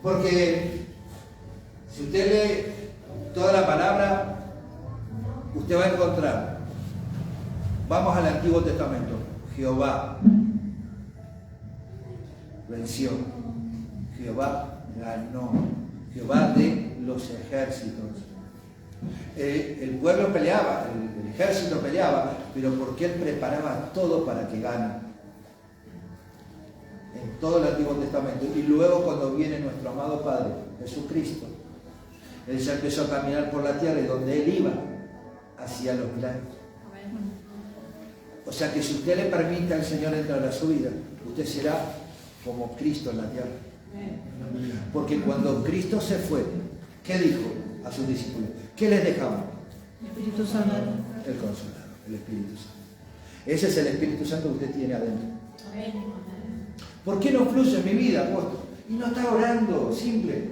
Porque si usted lee toda la palabra, usted va a encontrar. Vamos al Antiguo Testamento. Jehová venció. Jehová ganó. Jehová de los ejércitos. El pueblo peleaba, el ejército peleaba, pero porque Él preparaba todo para que gane. En todo el Antiguo Testamento. Y luego cuando viene nuestro amado Padre, Jesucristo, Él ya empezó a caminar por la tierra y donde Él iba, hacía los milagros. O sea que si usted le permite al Señor entrar a su vida, usted será como Cristo en la tierra. Porque cuando Cristo se fue, ¿qué dijo a sus discípulos? ¿Qué les dejaba? El Espíritu Santo. El Consolador, el Espíritu Santo. Ese es el Espíritu Santo que usted tiene adentro. ¿Por qué no fluye en mi vida, apóstol? Y no está orando, simple.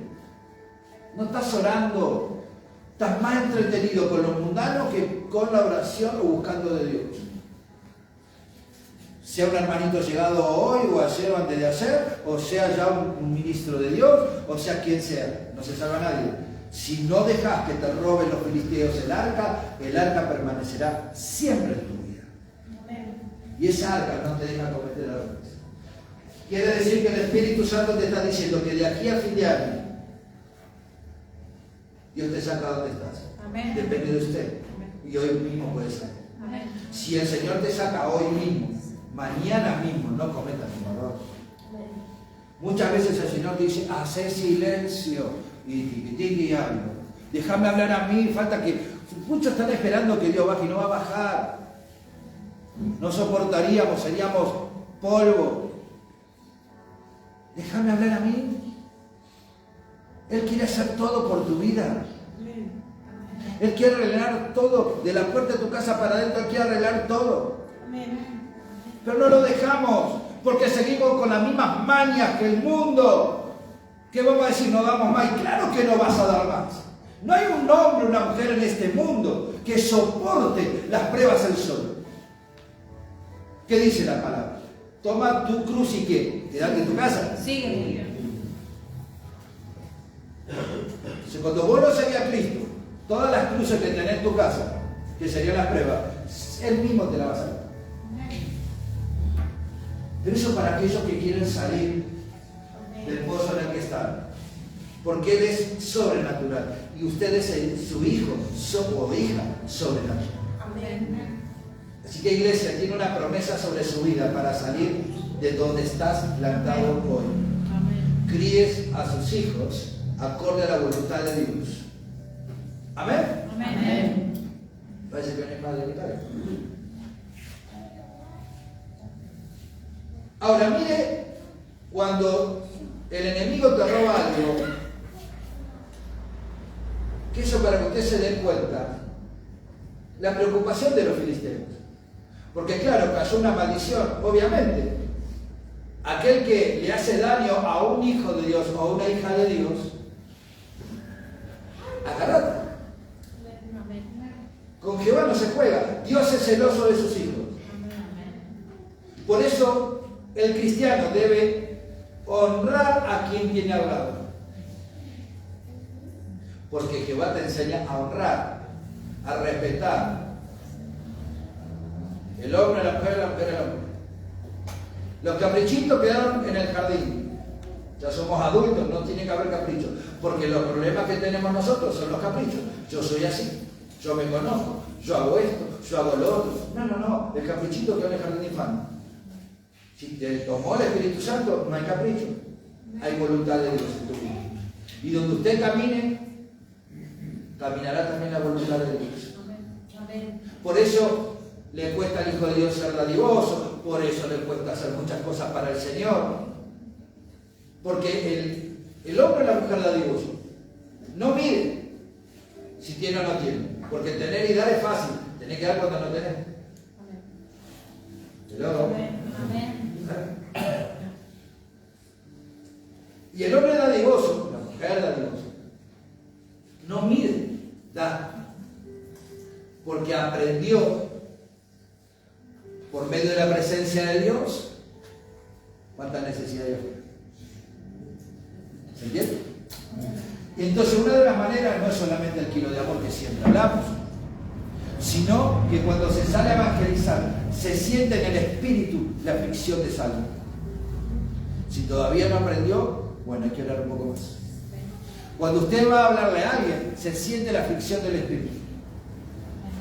No estás orando. Estás más entretenido con lo mundano que con la oración o buscando de Dios. Sea un hermanito llegado hoy o ayer o antes de ayer, o sea ya un ministro de Dios, o sea quien sea, no se salva nadie. Si no dejas que te roben los filisteos el arca permanecerá siempre en tu vida. Y esa arca no te deja cometer errores. Quiere decir que el Espíritu Santo te está diciendo que de aquí a fin de año Dios te saca donde estás. Amén. Depende de usted. Y hoy mismo puede ser. Amén. Si el Señor te saca hoy mismo, mañana mismo, no cometas un error. Muchas veces el Señor dice, hace silencio y tiqui y hablo. Déjame hablar a mí, falta que... Muchos están esperando que Dios baje y no va a bajar. No soportaríamos, seríamos polvo. Déjame hablar a mí. Él quiere hacer todo por tu vida. Él quiere arreglar todo, de la puerta de tu casa para adentro, Él quiere arreglar todo. Pero no lo dejamos, porque seguimos con las mismas mañas que el mundo. ¿Qué vamos a decir? No damos más. Y claro que no vas a dar más. No hay un hombre o una mujer en este mundo que soporte las pruebas él solo. ¿Qué dice la palabra? Toma tu cruz y ¿qué? Quédate en tu casa. Sígueme. Cuando vos no seguías a Cristo, todas las cruces que tenés en tu casa, que serían las pruebas, Él mismo te las va a sacar. Pero eso para aquellos que quieren salir del pozo en el que están. Porque Él es sobrenatural. Y usted es su hijo o hija sobrenatural. Amén. Así que iglesia, tiene una promesa sobre su vida para salir de donde estás plantado hoy. Amén. Críes a sus hijos acorde a la voluntad de Dios. Amén. Amén. Parece que no hay más de mitad. Ahora mire, cuando el enemigo te roba algo, que eso para que usted se dé cuenta, la preocupación de los filisteos. Porque claro, cayó una maldición, obviamente. Aquel que le hace daño a un hijo de Dios o a una hija de Dios, agarrate. Con Jehová no se juega. Dios es celoso de sus hijos. Por eso el cristiano debe honrar a quien tiene al lado. Porque Jehová te enseña a honrar, a respetar. El hombre a la mujer al hombre. Los caprichitos quedaron en el jardín. Ya somos adultos, no tiene que haber caprichos. Porque los problemas que tenemos nosotros son los caprichos. Yo soy así, yo me conozco, yo hago esto, yo hago lo otro. No, el caprichito quedó en el jardín infante. Si te tomó el Espíritu Santo, no hay capricho. Hay voluntad de Dios en tu vida. Y donde usted camine, caminará también la voluntad de Dios. Por eso le cuesta al Hijo de Dios ser dadivoso, por eso le cuesta hacer muchas cosas para el Señor. Porque el hombre o la mujer dadivoso no mide si tiene o no tiene. Porque tener y dar es fácil, tenés que dar cuando no tenés. Y el hombre dadivoso, la mujer dadivosa, no mide, da. Porque aprendió por medio de la presencia de Dios cuánta necesidad hay. ¿Se entiende? Y entonces una de las maneras no es solamente el kilo de amor que siempre hablamos, sino que cuando se sale a evangelizar se siente en el espíritu la fricción de salud. Si todavía no aprendió, bueno, hay que hablar un poco más. Cuando usted va a hablarle a alguien, se siente la fricción del espíritu.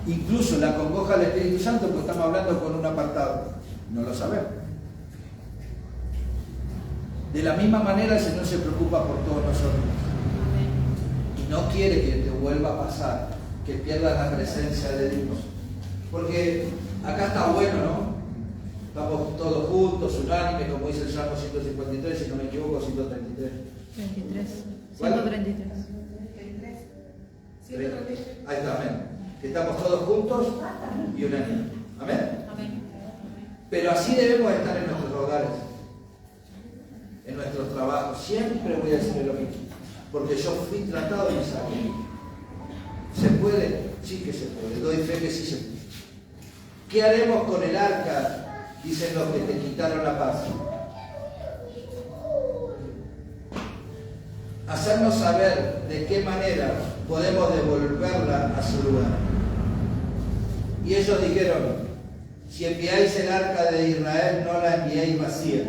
Incluso la congoja del Espíritu Santo, porque estamos hablando con un apartado. No lo sabemos. De la misma manera el Señor se preocupa por todos nosotros. Y no quiere que te vuelva a pasar, que pierdas la presencia de Dios. Porque acá está bueno, ¿no? Estamos todos juntos, unánime, como dice el Salmo 153, si no me equivoco, 133. 23. ¿Cuál? 133. Ahí está, amén. Que estamos todos juntos y unánimes. Amén. Amén. Pero así debemos estar en nuestros hogares, en nuestros trabajos. Siempre voy a decirle lo mismo, porque yo fui tratado y salí. ¿Se puede? Sí que se puede. Doy fe que sí se puede. ¿Qué haremos con el arca? Dicen los que te quitaron la paz. Hacernos saber de qué manera podemos devolverla a su lugar. Y ellos dijeron, si enviáis el arca de Israel, no la enviéis vacía.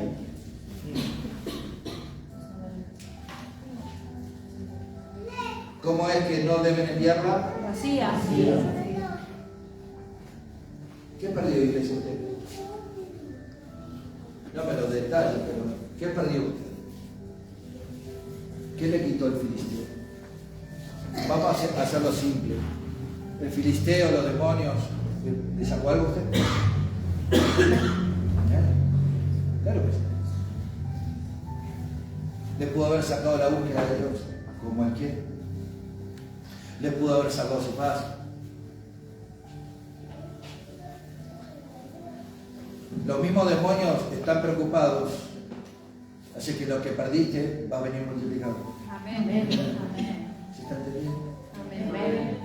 ¿Cómo es que no deben enviarla? Vacía. ¿Qué perdió, iglesia, usted? No me lo detalle, pero ¿qué perdió usted? ¿Qué le quitó el filisteo? Vamos a hacerlo simple. El filisteo, los demonios, ¿le sacó algo a usted? Claro que sí. Le pudo haber sacado la búsqueda de Dios, como él quiere. Le pudo haber sacado su paz. Los mismos demonios están preocupados, así que lo que perdiste va a venir multiplicado. Amén. ¿Se está entendiendo? Amén.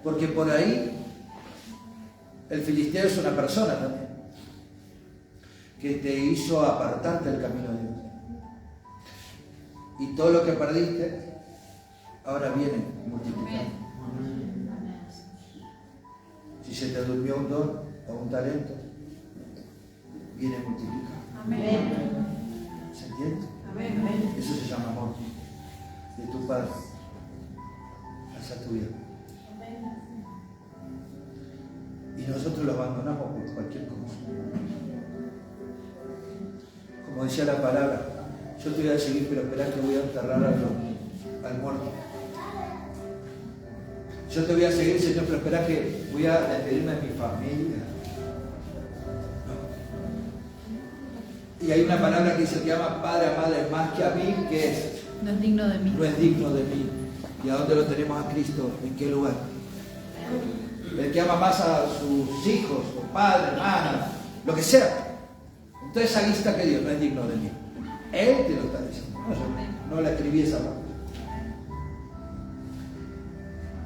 Porque por ahí el filisteo es una persona también, que te hizo apartarte del camino de Dios. Y todo lo que perdiste, ahora viene multiplicado. Si se te durmió un don o un talento, viene multiplicado. Amén. ¿Se entiende? Amén. Eso se llama amor de tu Padre hacia tu vida. Y nosotros lo abandonamos por cualquier cosa. Como decía la palabra, yo te voy a seguir, pero esperá que voy a enterrar al muerto. Yo te voy a seguir, Señor, pero espera que voy a despedirme de mi familia. No. Y hay una palabra que dice que ama padre a madre más que a mí, que es No es digno de mí. no es digno de mí. ¿Y a dónde lo tenemos a Cristo? ¿En qué lugar? El que ama más a sus hijos, su padre, hermana, lo que sea. Entonces esa lista que Dios no es digno de mí. Él te lo está diciendo. No, yo no la escribí esa parte.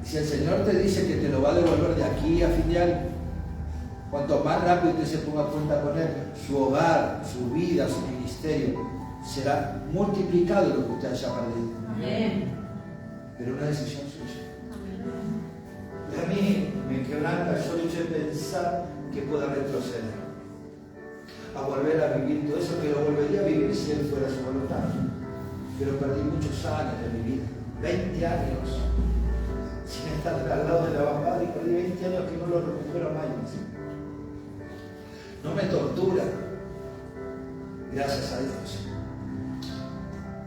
Si el Señor te dice que te lo va a devolver de aquí a fin de año, cuanto más rápido usted se ponga a cuenta con Él, su hogar, su vida, su ministerio, será multiplicado lo que usted haya perdido. Amén. Pero una decisión suya. Y a mí me quebranta el solo hecho de pensar que pueda retroceder, a volver a vivir todo eso, que lo volvería a vivir si Él fuera su voluntad. Pero perdí muchos años de mi vida, 20 años. Sin estar al lado de la mamá, y perdí 20 años que no lo recupero más. No me tortura, gracias a Dios.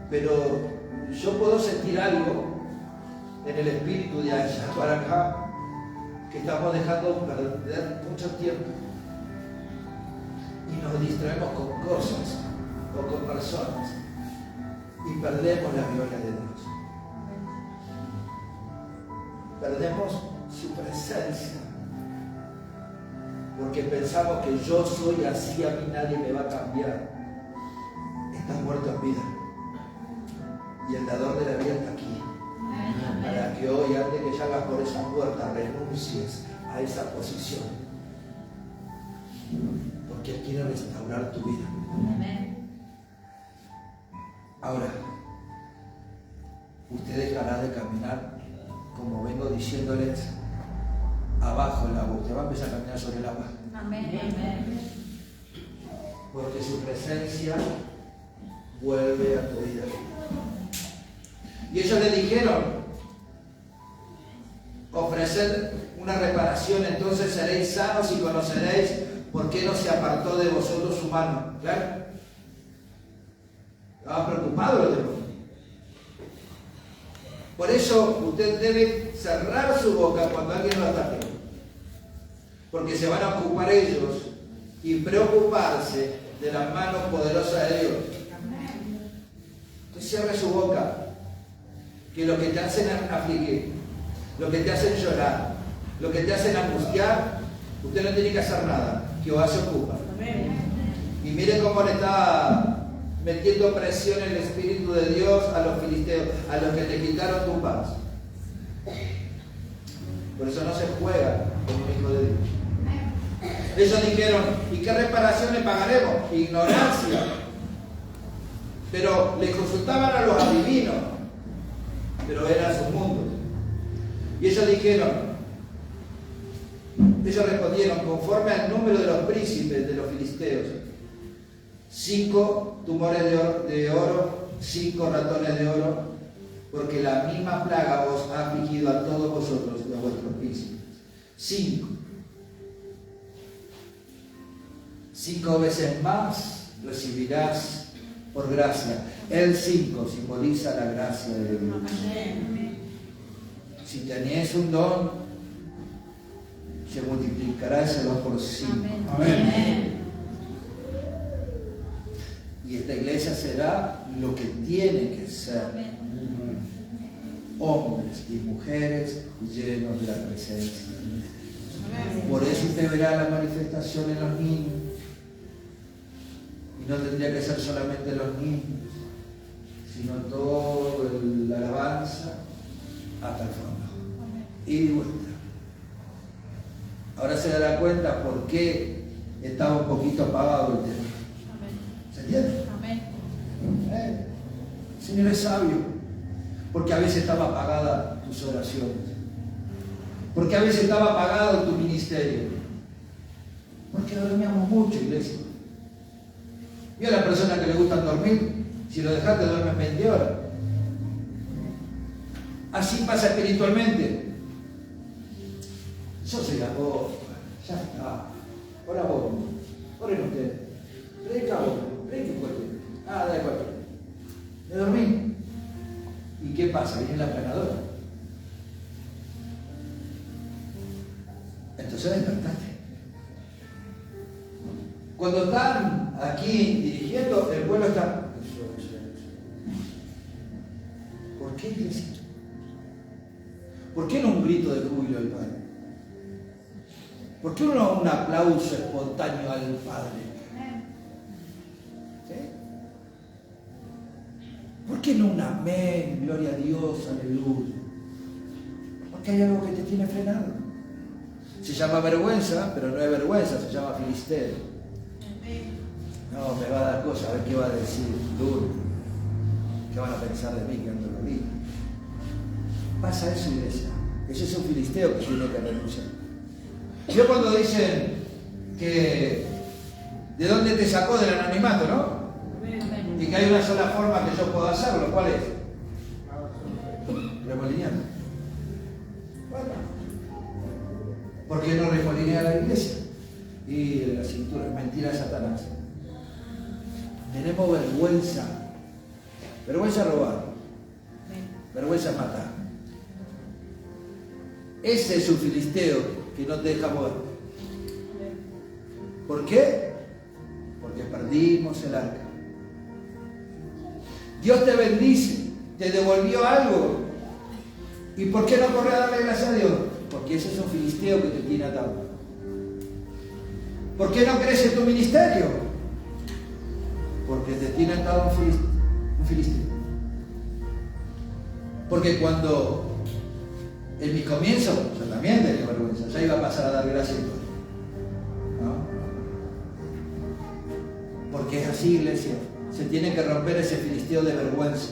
Pero yo puedo sentir algo en el espíritu de allá para acá, que estamos dejando perder mucho tiempo. Y nos distraemos con cosas o con personas. Y perdemos la gloria de Dios. Perdemos su presencia porque pensamos que yo soy así, a mí nadie me va a cambiar. Estás muerto en vida y el dador de la vida está aquí para que hoy, antes que salgas por esa puerta, renuncies a esa posición, porque Él quiere restaurar tu vida. Ahora, usted dejará de caminar, como vengo diciéndoles, abajo el agua. Usted va a empezar a caminar sobre el agua. Amén. Porque su presencia vuelve a tu vida. Y ellos le dijeron, ofreced una reparación, entonces seréis sanos y conoceréis por qué no se apartó de vosotros su mano. ¿Claro? Estaban preocupados los demonios. Por eso usted debe cerrar su boca cuando alguien lo ataque, porque se van a ocupar ellos y preocuparse de la mano poderosa de Dios. Entonces cierre su boca, que lo que te hacen afligir, lo que te hacen llorar, lo que te hacen angustiar, usted no tiene que hacer nada, Jehová se ocupa. Y mire cómo le está metiendo presión el Espíritu de Dios a los filisteos, a los que te quitaron tu paz. Por eso no se juega con un hijo de Dios. Ellos dijeron, ¿y qué reparación le pagaremos? Ignorancia. Pero le consultaban a los adivinos, pero era su mundo. Y ellos dijeron, ellos respondieron, conforme al número de los príncipes de los filisteos, 5 tumores de oro 5 ratones de oro, porque la misma plaga os ha afligido a todos vosotros y a vuestros príncipes. 5. 5 veces más recibirás por gracia. El 5 simboliza la gracia de Dios. Si tenías un don, se multiplicará ese don por 5. Amén. Y esta iglesia será lo que tiene que ser. Hombres y mujeres llenos de la presencia. Por eso usted verá la manifestación en los niños. Y no tendría que ser solamente los niños, sino todo la alabanza hasta el fondo. Y vuelta. Ahora se dará cuenta por qué estaba un poquito apagado el tema. ¿Se entiende? El Señor es sabio. Porque a veces estaba apagada tus oraciones. Porque a veces estaba apagado tu ministerio. Porque dormíamos mucho, iglesia. Y a la persona que le gusta dormir, si lo dejaste duermes 20 horas. Así pasa espiritualmente. Yo soy apóstol, ya está. Ora vos, oren ustedes. Predica vos, predica cualquiera. Nada de cualquiera. Me dormí. ¿Y qué pasa? Viene la planadora. Entonces despertate. Cuando están aquí dirigiendo, el pueblo está. ¿Por qué iglesia? ¿Por qué no un grito de júbilo al Padre? ¿Por qué no un aplauso espontáneo al Padre? ¿Sí? ¿Por qué no un amén? Gloria a Dios, aleluya. Porque hay algo que te tiene frenado. Se llama vergüenza, pero no es vergüenza, se llama filisteo. No, me va a dar cosa, a ver qué va a decir duro. ¿Qué van a pensar de mí que ando lo digo? Pasa eso, iglesia. Ese es un filisteo que tiene que renunciar. Yo cuando dicen que ¿de dónde te sacó del anonimato, no? Y que hay una sola forma que yo puedo hacerlo, ¿cuál es? Remolineando. Bueno, ¿por qué no remolinear la iglesia? Y la cintura, mentira de Satanás. Tenemos vergüenza. Vergüenza robar. Vergüenza matar. Ese es un filisteo que no te deja mover. ¿Por qué? Porque perdimos el arca. Dios te bendice, te devolvió algo. ¿Y por qué no correr a darle gracias a Dios? Porque ese es un filisteo que te tiene atado. ¿Por qué no crece tu ministerio? Porque te tiene atado un filisteo. Porque cuando en mis comienzos, yo también tenía vergüenza, ya iba a pasar a dar gracias a Dios. ¿No? Porque es así, iglesia. Se tiene que romper ese filisteo de vergüenza.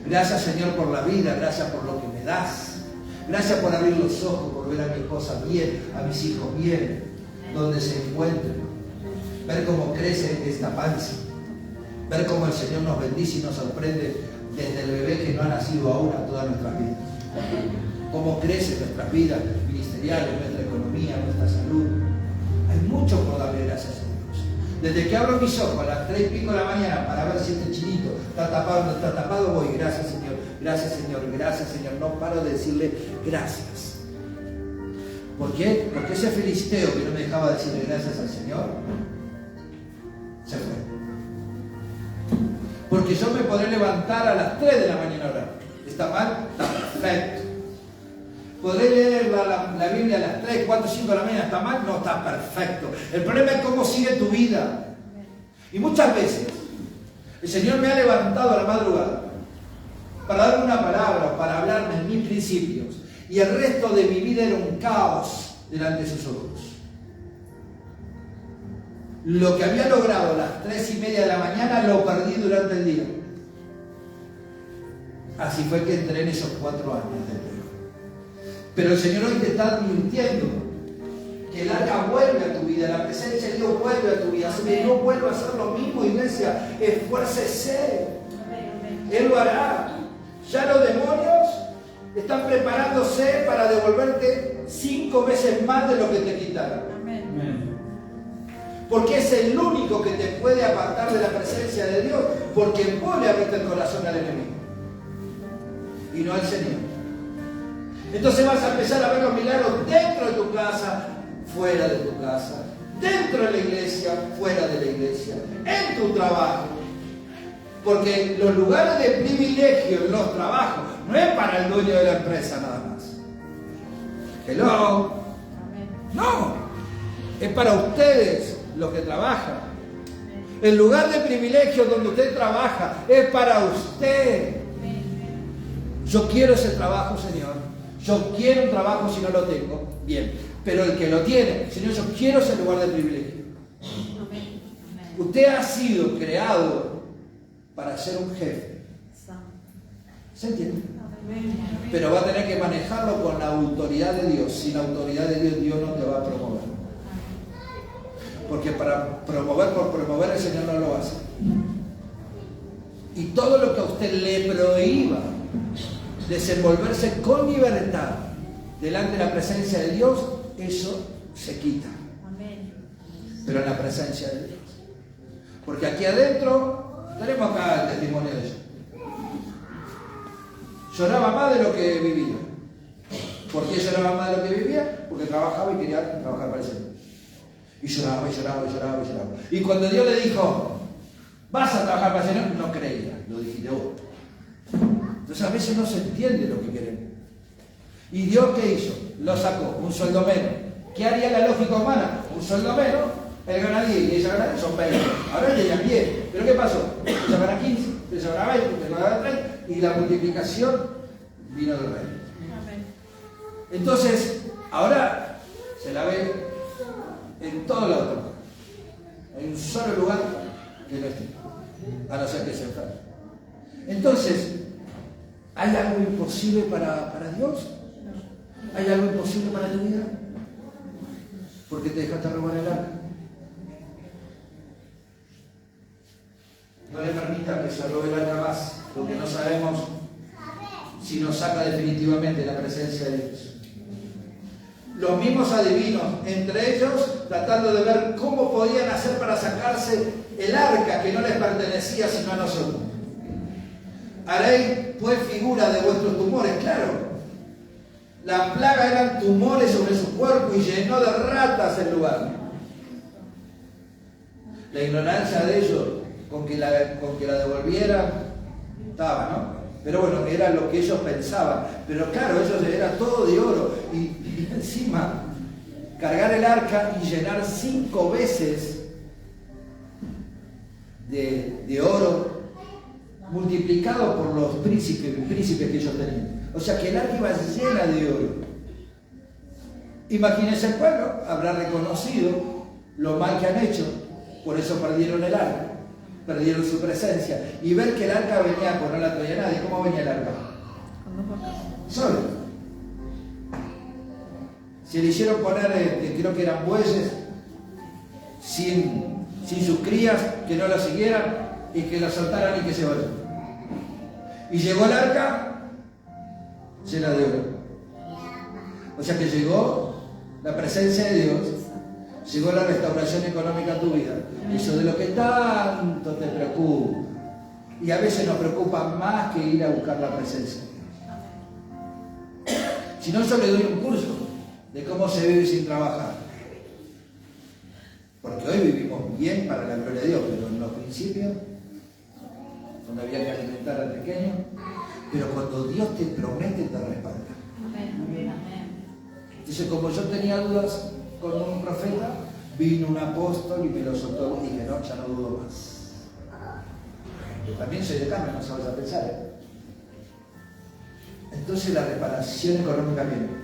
Gracias, Señor, por la vida, gracias por lo que me das. Gracias por abrir los ojos, por ver a mi esposa bien, a mis hijos bien, donde se encuentren. Ver cómo crece esta panza. Ver cómo el Señor nos bendice y nos sorprende desde el bebé que no ha nacido aún a todas nuestras vidas. Cómo crecen nuestras vidas ministeriales, nuestra economía, nuestra salud. Hay mucho por darle gracias a Dios. Desde que abro mis ojos a las 3:00 de la mañana para ver si este chinito está tapado o no está tapado, voy, gracias Señor, gracias Señor, gracias Señor. No paro de decirle gracias. ¿Por qué? Porque ese filisteo que no me dejaba decirle gracias al Señor, se fue. Porque yo me podré levantar a las 3 de la mañana ahora. ¿Está mal? Está perfecto. Podré leer la Biblia a las 3, 4, 5 de la mañana. ¿Está mal? No, está perfecto. El problema es cómo sigue tu vida. Y muchas veces el Señor me ha levantado a la madrugada para darme una palabra, para hablarme en mis principios. Y el resto de mi vida era un caos delante de sus ojos. Lo que había logrado a las 3:30 de la mañana lo perdí durante el día. Así fue que entré en esos 4 años de prueba. Pero el Señor hoy te está advirtiendo que el arca vuelve a tu vida, la presencia de Dios vuelve a tu vida. Así que no vuelva a hacer lo mismo, iglesia. Esfuércese. Él lo hará. Ya los demonios están preparándose para devolverte 5 veces más de lo que te quitaron. Amén. Porque es el único que te puede apartar de la presencia de Dios, porque vos le abriste el corazón al enemigo y no al Señor. Entonces vas a empezar a ver los milagros dentro de tu casa, fuera de tu casa, dentro de la iglesia, fuera de la iglesia, en tu trabajo. Porque los lugares de privilegio en los trabajos no es para el dueño de la empresa nada más. Hello. No, es para ustedes los que trabajan. El lugar de privilegio donde usted trabaja es para usted. Yo quiero ese trabajo, Señor. Yo quiero un trabajo si no lo tengo. Bien, pero el que lo tiene, Señor, yo quiero ese lugar de privilegio. Usted ha sido creado para ser un jefe. ¿Se entiende? Pero va a tener que manejarlo con la autoridad de Dios. Sin la autoridad de Dios, Dios no te va a promover. Porque para promover por promover, el Señor no lo hace. Y todo lo que a usted le prohíba desenvolverse con libertad delante de la presencia de Dios, eso se quita. Pero en la presencia de Dios. Porque aquí adentro tenemos acá el testimonio de ella. Lloraba más de lo que vivía. ¿Por qué lloraba más de lo que vivía? Porque trabajaba y quería trabajar para el Señor. Y lloraba, y lloraba, y lloraba, y lloraba. Y cuando Dios le dijo, vas a trabajar para el Señor, no creía, lo dijiste vos. Entonces a veces no se entiende lo que queremos. ¿Y Dios qué hizo? Lo sacó, un sueldo menos. ¿Qué haría la lógica humana? Un sueldo menos, él gana 10 y ella gana, son 20. Ahora ella gana 10. ¿Pero qué pasó? Ella gana 15, ella gana 20, ella gana 30, y la multiplicación vino del rey. Entonces, ahora se la ve en todo el otro. Hay un solo lugar que no esté, a no ser que se enferme. Entonces, ¿hay algo imposible para Dios? ¿Hay algo imposible para tu vida? ¿Por qué te dejaste robar el arca? No le permita que se robe el arca más, porque no sabemos si nos saca definitivamente la presencia de Dios. Los mismos adivinos, entre ellos, tratando de ver cómo podían hacer para sacarse el arca que no les pertenecía sino a nosotros. Haréis pues figura de vuestros tumores, claro. La plaga eran tumores sobre su cuerpo y llenó de ratas el lugar. La ignorancia de ellos con que la devolvieran estaba, ¿no? Pero bueno, era lo que ellos pensaban. Pero claro, ellos era todo de oro. Y encima, cargar el arca y llenar 5 veces de oro multiplicado por los príncipes que ellos tenían. O sea que el arca iba llena de oro. Imagínense el pueblo, habrá reconocido lo mal que han hecho, por eso perdieron el arca, perdieron su presencia. Y ver que el arca venía, pues no la traía nadie. ¿Cómo venía el arca? Solo. Se le hicieron poner, creo que eran bueyes, sin sus crías, que no la siguieran y que la soltaran y que se vayan. Y llegó el arca llena de oro. O sea que llegó la presencia de Dios, llegó la restauración económica a tu vida. Eso de lo que tanto te preocupa. Y a veces nos preocupa más que ir a buscar la presencia. Si no, yo le doy un curso de cómo se vive sin trabajar. Porque hoy vivimos bien para la gloria de Dios, pero en los principios, cuando había que alimentar al pequeño, pero cuando Dios te promete, te respalda. Entonces, como yo tenía dudas con un profeta, vino un apóstol y me lo soltó y dije, no, ya no dudo más. Yo también soy de carne, no se vaya a pensar, Entonces la reparación económica viene.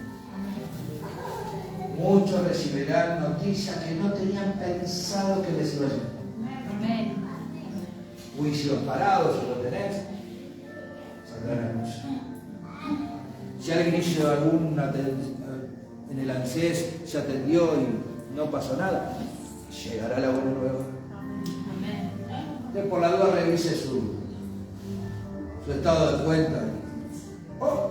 Muchos recibirán noticias que no tenían pensado que les iba a llegar. Juicios parados, si lo tenés, saldrán anuncios. Si alguien hizo alguna en el ANSES, se atendió y no pasó nada, llegará la buena nueva. Entonces, por la duda, revise su su estado de cuenta. ¡Oh!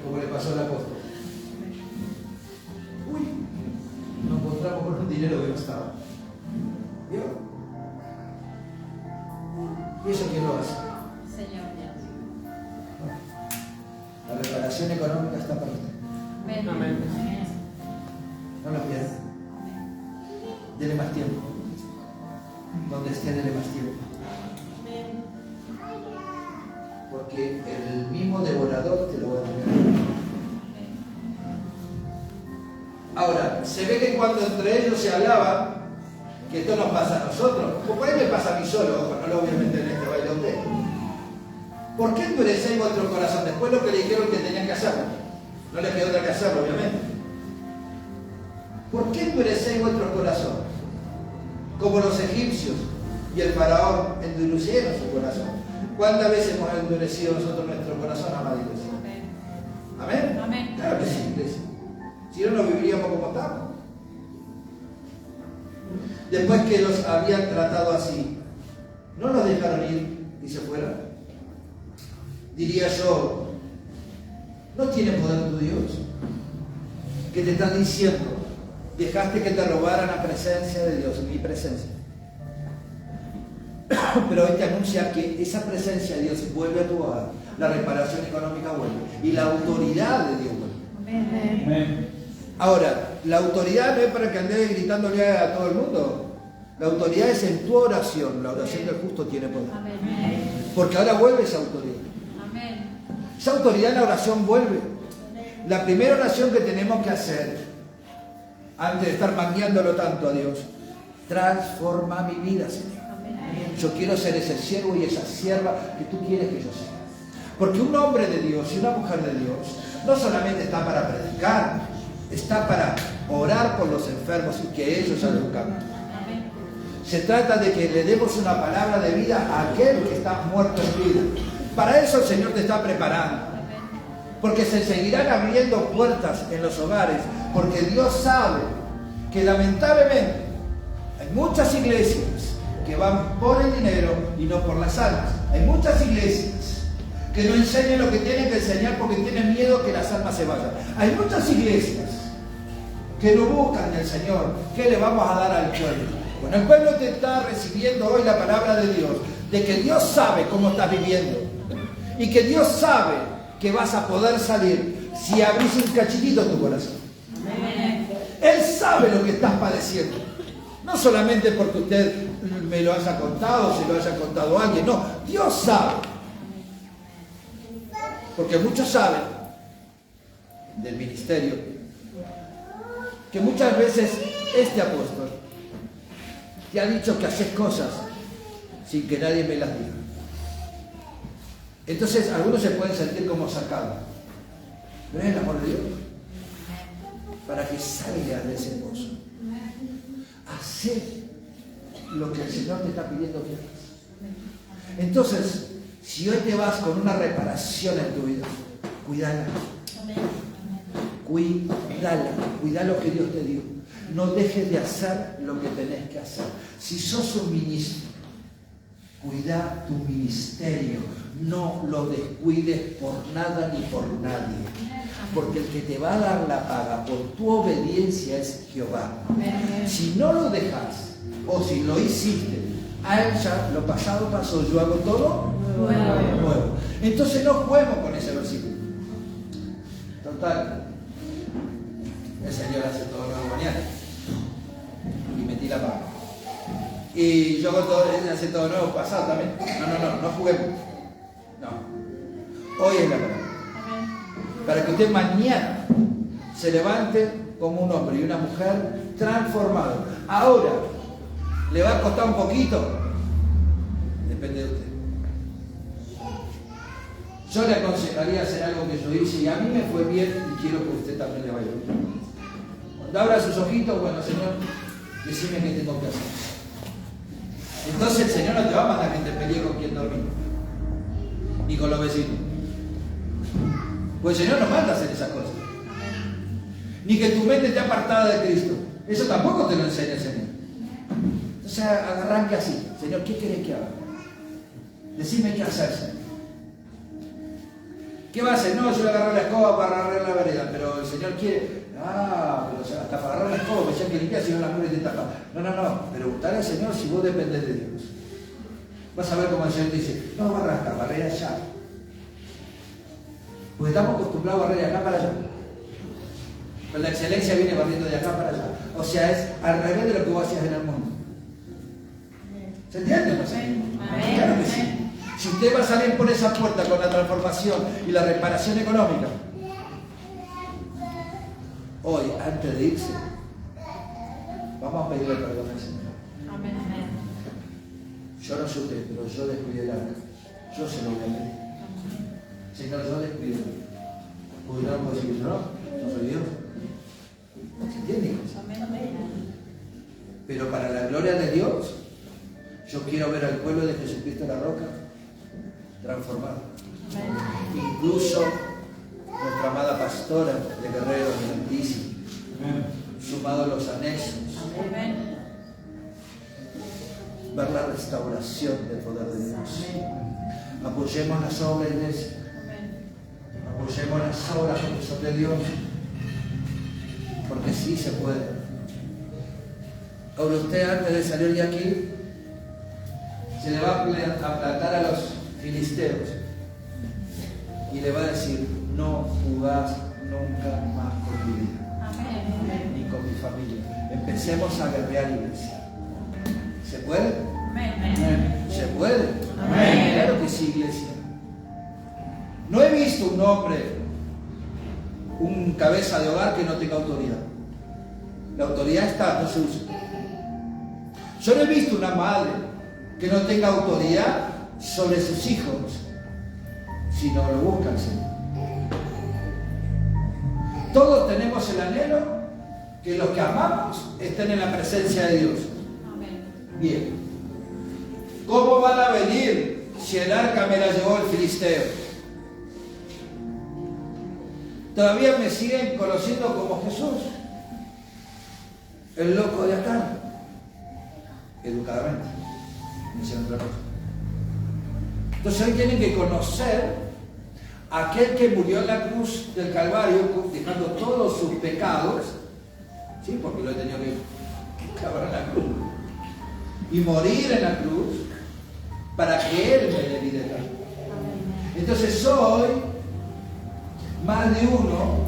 Como le pasó al apóstol. Uy, nos encontramos con un dinero que no estaba. ¿Vio? ¿Y eso quién lo hace? Señor Dios. La reparación económica está para usted. Amén. Amén. No lo pierda. Dele más tiempo. Donde esté, dele más tiempo. Porque el mismo devorador te lo va a entregar. Ahora, se ve que cuando entre ellos se hablaba, que esto nos pasa a nosotros, o por ahí me pasa a mí solo, ojo, no lo voy a meter en este baile a usted. ¿Por qué endurecéis vuestro corazón? Después lo que le dijeron que tenían que hacerlo. No les quedó otra que hacerlo, obviamente. ¿Por qué endurecéis vuestro corazón? Como los egipcios y el faraón endurecieron su corazón. ¿Cuántas veces hemos endurecido nosotros nuestro corazón, amada iglesia? ¿Amén? Amén. Claro que sí, iglesia. Si no, no viviríamos como estamos. Después que los habían tratado así, no los dejaron ir y se fueron. Diría yo, ¿no tiene poder tu Dios? Que te están diciendo, dejaste que te robaran la presencia de Dios, mi presencia. Pero hoy te anuncia que esa presencia de Dios vuelve a tu hogar, la reparación económica vuelve y la autoridad de Dios vuelve. Amén. Ahora, la autoridad no es para que andes gritándole a todo el mundo. La autoridad es en tu oración. La oración del justo tiene poder. Amén. Porque ahora vuelve esa autoridad. Amén. Esa autoridad en la oración vuelve. La primera oración que tenemos que hacer, antes de estar mangueándolo tanto a Dios, transforma mi vida, Señor. Yo quiero ser ese siervo y esa sierva que tú quieres que yo sea. Porque un hombre de Dios y una mujer de Dios no solamente está para predicar, está para orar por los enfermos y que ellos salgan. Amén. Se trata de que le demos una palabra de vida a aquel que está muerto en vida. Para eso el Señor te está preparando. Porque se seguirán abriendo puertas en los hogares. Porque Dios sabe que lamentablemente hay muchas iglesias que van por el dinero y no por las almas. Hay muchas iglesias que no enseñan lo que tienen que enseñar porque tienen miedo que las almas se vayan. Hay muchas iglesias que no buscan del Señor. ¿Qué le vamos a dar al pueblo? Bueno, el pueblo te está recibiendo hoy la palabra de Dios, de que Dios sabe cómo estás viviendo y que Dios sabe que vas a poder salir si abrís un cachitito tu corazón. Amén. Él sabe lo que estás padeciendo. No solamente porque usted me lo haya contado, se lo haya contado a alguien, no, Dios sabe. Porque muchos saben del ministerio que muchas veces este apóstol te ha dicho que haces cosas sin que nadie me las diga. Entonces algunos se pueden sentir como sacados. Pero es el amor de Dios para que salgas de ese pozo. Hacé lo que el Señor te está pidiendo que hagas. Entonces, si hoy te vas con una reparación en tu vida, cuídala. Cuida lo que Dios te dio. No dejes de hacer lo que tenés que hacer. Si sos un ministro, cuida tu ministerio. No lo descuides por nada ni por nadie. Porque el que te va a dar la paga por tu obediencia es Jehová. Si no lo dejas o si lo hiciste, a él ya lo pasado pasó, yo hago todo nuevo. Entonces no juego con ese versículo. Total, el Señor hace todo nuevo mañana. Y metí la paga. Y yo hago todo, él hace todo nuevo pasado también. No juguemos. No. Hoy es la palabra. Para que usted mañana se levante como un hombre y una mujer transformado. Ahora, ¿le va a costar un poquito? Depende de usted. Yo le aconsejaría hacer algo que yo hice y a mí me fue bien y quiero que a usted también le vaya bien. Cuando abra sus ojitos, bueno, Señor, decime qué tengo que hacer. Entonces el Señor no te va a mandar que te pelee con quien dormir, ni con los vecinos. Pues el Señor no manda a hacer esas cosas. Ni que tu mente esté apartada de Cristo. Eso tampoco te lo enseña el Señor. Entonces arranque así. Señor, ¿qué querés que haga? Decime qué hacer, Señor. ¿Qué va a hacer? No, yo le agarro la escoba para agarrar la vereda, pero el Señor quiere... pero hasta para agarrar la escoba, me que limpiar, si no la mugre te tapa. No. Preguntale al Señor si vos dependés de Dios. Vas a ver cómo el Señor te dice, no barra acá, barré allá. Porque estamos acostumbrados a barrer de acá para allá. Pero la excelencia viene barriendo de acá para allá. O sea, es al revés de lo que vos hacías en el mundo. ¿Se entiende? ¿No? Claro que sí. Si usted va a salir por esa puerta con la transformación y la reparación económica, hoy, antes de irse, vamos a pedirle perdón al Señor. Amén. Yo no sé usted, pero yo descuidé el arca. Yo se lo voy a pedir. Señor, yo descuidé. Porque no puedo decir, no soy Dios. ¿Se entiende? Pero para la gloria de Dios, yo quiero ver al pueblo de Jesucristo la Roca transformado. Incluso nuestra amada pastora de Guerrero de Altísimo, sumado a los anexos, ver la restauración del poder de Dios. Apoyemos las obras, iglesia. Apoyemos las obras porque son de Dios. Porque sí se puede. Ahora usted, antes de salir de aquí, se le va a plantar a los filisteos y le va a decir, no jugás nunca más con mi vida, ni con mi familia. Empecemos a guerrear, iglesia. ¿Se puede? ¿Se puede? Claro que sí, iglesia. No he visto un hombre, un cabeza de hogar que no tenga autoridad. La autoridad está, no se usa. Yo no he visto una madre que no tenga autoridad sobre sus hijos, si no lo buscan, Señor. Todos tenemos el anhelo que los que amamos estén en la presencia de Dios. Bien. ¿Cómo van a venir si el arca me la llevó el filisteo? Todavía me siguen conociendo como Jesús, el loco de acá. Educadamente. Dicen otra cosa. Entonces hoy tienen que conocer a aquel que murió en la cruz del Calvario, dejando todos sus pecados, ¿sí? Porque lo he tenido que clavar en la cruz, y morir en la cruz para que Él me dé vida eterna. Entonces hoy, más de uno,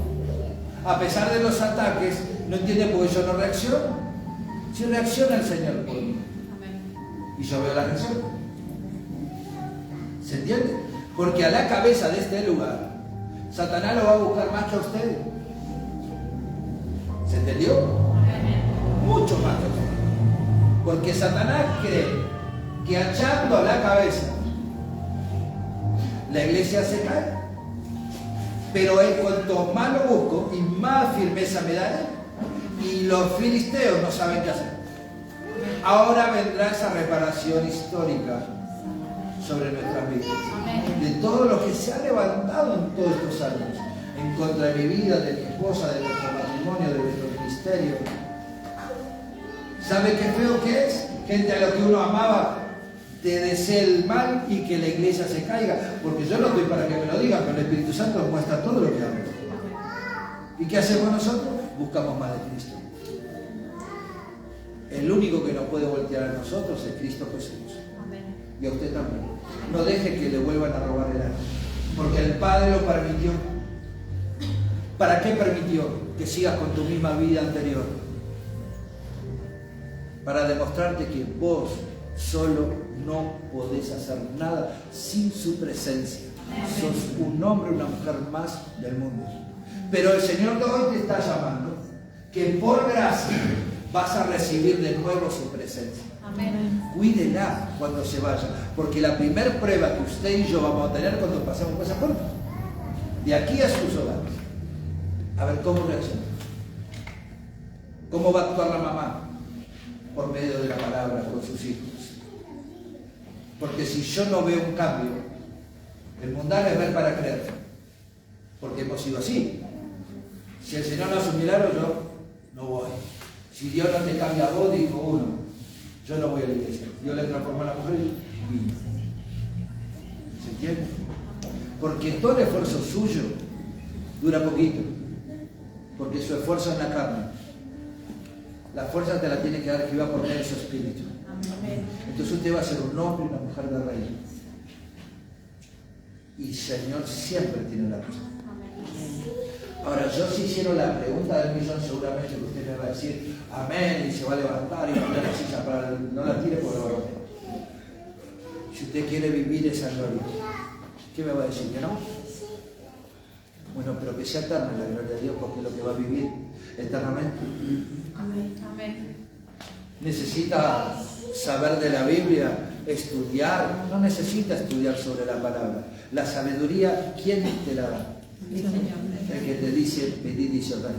a pesar de los ataques, no entiende por qué yo no reacciono. Si reacciona el Señor por mí. Y yo veo la reacción. ¿Se entiende? Porque a la cabeza de este lugar, Satanás lo va a buscar más que a usted. ¿Se entendió? Mucho más que a usted. Porque Satanás cree que echando a la cabeza, la iglesia se cae. Pero en cuanto más lo busco y más firmeza me da él. Y los filisteos no saben qué hacer. Ahora vendrá esa reparación histórica sobre nuestras vidas. De todo lo que se ha levantado en todos estos años. En contra de mi vida, de mi esposa, de nuestro matrimonio, de nuestro ministerio. ¿Sabe qué feo que es? Gente a lo que uno amaba te desea el mal y que la iglesia se caiga. Porque yo no estoy para que me lo digan, pero el Espíritu Santo nos muestra todo lo que hago. ¿Y qué hacemos nosotros? Buscamos más de Cristo. El único que nos puede voltear a nosotros es Cristo Jesús. Y a usted también. No deje que le vuelvan a robar el alma. Porque el Padre lo permitió. ¿Para qué permitió? Que sigas con tu misma vida anterior. Para demostrarte que vos solo no podés hacer nada sin su presencia. Sos un hombre, una mujer más del mundo. Pero el Señor de hoy te está llamando que por gracia vas a recibir de nuevo su presencia. Amén. Cuídela cuando se vaya, porque la primera prueba que usted y yo vamos a tener cuando pasemos por esa puerta, de aquí a sus hogares, a ver cómo reacciona. ¿Cómo va a actuar la mamá? Por medio de la palabra con sus hijos. Porque si yo no veo un cambio, el mundano es ver para creer. Porque hemos sido así. Si el Señor no hace un milagro, yo no voy. Si Dios no te cambia a vos, dijo uno, yo no voy a la iglesia. Dios le transformó a la mujer y vino. tiempo. Porque todo el esfuerzo suyo dura poquito. Porque su esfuerzo es la carne. La fuerza te la tiene que dar Jehová por medio de su espíritu. Entonces usted va a ser un hombre y una mujer de rey. Y el Señor siempre tiene la razón. Ahora, yo si hicieron la pregunta del millón, seguramente que usted me va a decir amén y se va a levantar y va a poner la silla para no la tire porque lo va a romper. Si usted quiere vivir esa gloria, ¿qué me va a decir? ¿Que no? Bueno, pero que sea eterna la gloria de Dios, porque es lo que va a vivir eternamente. Amén. Necesita saber de la Biblia, estudiar. No necesita estudiar sobre la palabra. La sabiduría, ¿quién te la da? El Señor. El que te dice pedir y se os dará.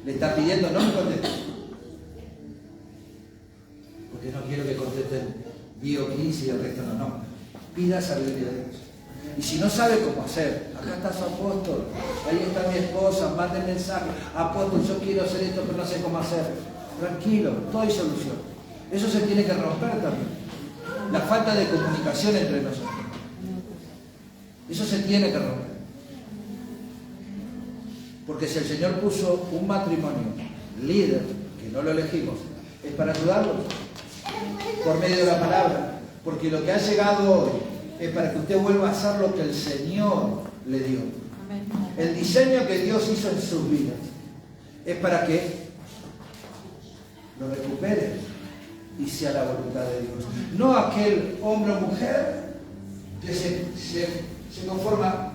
Le está pidiendo, no me conteste. Porque no quiero que contesten 10 o 15 y el resto no. Pida sabiduría de Dios. Y si no sabe cómo hacer, acá está su apóstol, ahí está mi esposa, mande mensaje, apóstol, yo quiero hacer esto pero no sé cómo hacer. Tranquilo, todo hay solución. Eso se tiene que romper también. La falta de comunicación entre nosotros. Eso se tiene que romper. Porque si el Señor puso un matrimonio líder, que no lo elegimos, es para ayudarlos por medio de la palabra. Porque lo que ha llegado hoy es para que usted vuelva a hacer lo que el Señor le dio. El diseño que Dios hizo en sus vidas es para que lo recupere y sea la voluntad de Dios. No aquel hombre o mujer que se conforma acá.